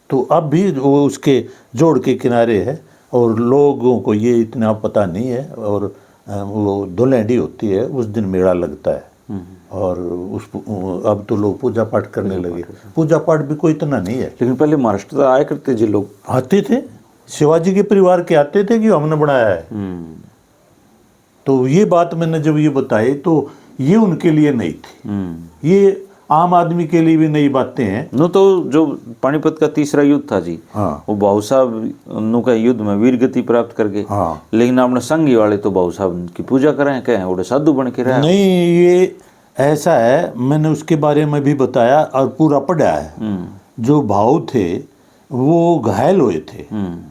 तो अब भी वो उसके जोड़ के किनारे है, और लोगों को ये इतना पता नहीं है। और वो धुलेंडी होती है उस दिन मेला लगता है, और उस अब तो लोग पूजा पाठ करने लगे। पूजा पाठ भी कोई इतना नहीं है, लेकिन पहले महाराष्ट्र आया करते जी लोग, आते थे, शिवाजी के परिवार के आते थे कि हमने बनाया है। तो ये बात मैंने जब ये बताई तो ये उनके लिए नहीं थी, ये आम आदमी के लिए भी नई बातें हैं। नो तो जो पानीपत का तीसरा युद्ध था जी, हाँ, वो बाबू साहब नु का युद्ध में वीर गति प्राप्त कर गए। हाँ, लेकिन आपने संघी वाले तो बाबू साहब की पूजा करें, कहें उड़े साधु बन के रहे। नहीं, ये ऐसा है, मैंने उसके बारे में भी बताया और पूरा पढ़ा है। जो भाऊ थे वो घायल हुए थे,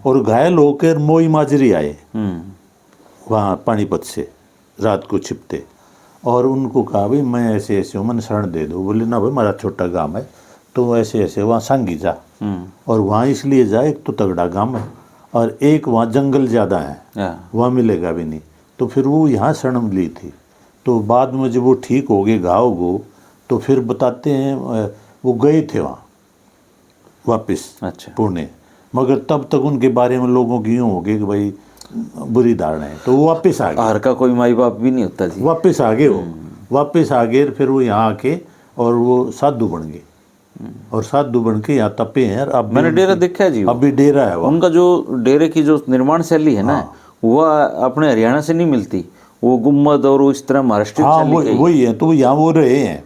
और घायल होकर मोई माजरी आए वहाँ पानीपत से, रात को छिपते, और उनको कहा भाई मैं ऐसे ऐसे हूँ, मैंने शरण दे दो। बोले ना भाई हमारा छोटा गांव है, तो ऐसे ऐसे वहाँ सांगी जा, और वहाँ इसलिए जा, एक तो तगड़ा गांव है, और एक वहाँ जंगल ज़्यादा है, वहाँ मिलेगा भी नहीं। तो फिर वो यहाँ शरण ली थी। तो बाद में जब वो ठीक हो गए घाव को, तो फिर बताते हैं वो गए थे वहाँ वापस, अच्छा, पुणे, मगर तब तक उनके बारे में लोगों की यूँ हो गई कि भाई बुरी धारणा है, तो वो वापस आ गए। हर का कोई माई बाप भी नहीं होता जी, वापस आ गए, वो वापस आ गए, फिर वो यहाँ आके और वो साधु बन गए, और साधु बन के यहाँ तपे हैं। अब मैंने डेरा देखा है जी, अभी डेरा है। उनका जो डेरे की जो निर्माण शैली है ना, वह अपने हरियाणा से नहीं मिलती, वो गुम्मद और वो इस तरह महाराष्ट्र वही है। तो यहाँ वो रहे हैं,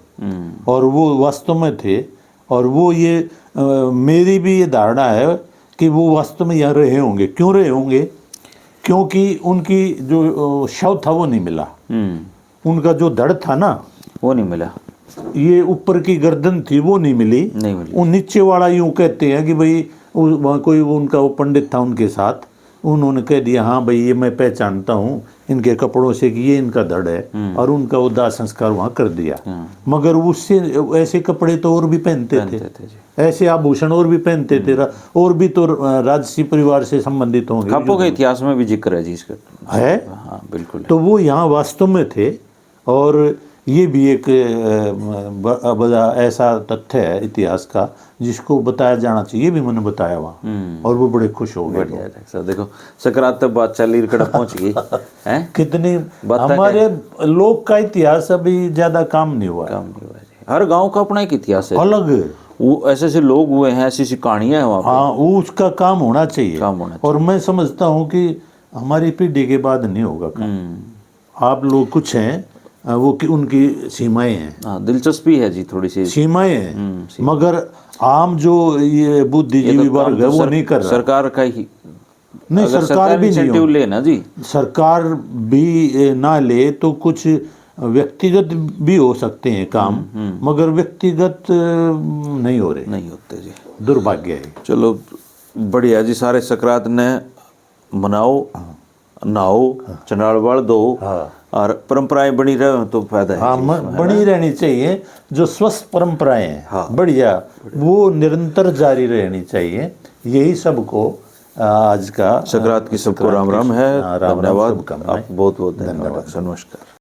और वो वास्तव में थे, और वो ये मेरी भी ये धारणा है कि वो वास्तव में यहाँ रहे होंगे। क्यों रहे होंगे? क्योंकि उनकी जो शव था वो नहीं मिला, उनका जो धड़ था ना वो नहीं मिला, ये ऊपर की गर्दन थी वो नहीं मिली। वो नीचे वाला यूं कहते हैं कि भाई वहाँ कोई उनका वो पंडित था उनके साथ, उन्होंने कह दिया हाँ भाई ये मैं पहचानता हूँ इनके कपड़ों से कि ये इनका धड़ है, और उनका वो दाह संस्कार वहाँ कर दिया। मगर उससे ऐसे कपड़े तो और भी पहनते थे, ऐसे आभूषण और भी पहनते थे, और भी तो राजसी परिवार से संबंधित होंगे। खापों के इतिहास में भी जिक्र है जी इसका, है। हाँ बिल्कुल। तो वो यहाँ वास्तव में थे, और ये भी एक बड़ा ऐसा तथ्य है इतिहास का जिसको बताया जाना चाहिए, ये भी मैंने बताया वहाँ, और वो बड़े खुश हो गए। बढ़िया, देखो सकारात्मक बात चली पहुंच गई है। कितनी हमारे लोक का इतिहास अभी ज्यादा काम नहीं हुआ जी। हर गांव का अपना एक इतिहास है अलग, वो ऐसे ऐसे लोग हुए हैं, ऐसी ऐसी कहानियां हैं वहाँ पे। हाँ, वो उसका काम होना चाहिए, और मैं समझता हूँ कि हमारी पीढ़ी के बाद नहीं होगा काम। आप लोग कुछ हैं वो कि उनकी सीमाएं हैं। हाँ, दिलचस्पी है जी, थोड़ी सी सीमाएं हैं, मगर आम जो ये बुद्धिजीवी वर्ग है वो नहीं कर रहा। सरकार का ही नहीं, सरकार भी नहीं ले ना जी, सरकार भी ना ले तो कुछ व्यक्तिगत भी हो सकते हैं काम, मगर व्यक्तिगत नहीं हो रहे, नहीं होते जी, दुर्भाग्य है। चलो बढ़िया जी, सारे सक्रात ने मनाओ, नहाओ, चंडालवाड़ दो, और परंपराएं बनी रहे तो फायदा है। हाँ, बनी रहनी चाहिए, जो स्वस्थ परंपराएं हैं। हाँ, बढ़िया, वो निरंतर जारी रहनी चाहिए। यही सबको आज का सक्रात की सबको राम राम है। धन्यवाद, आप बहुत बहुत धन्यवाद, नमस्कार।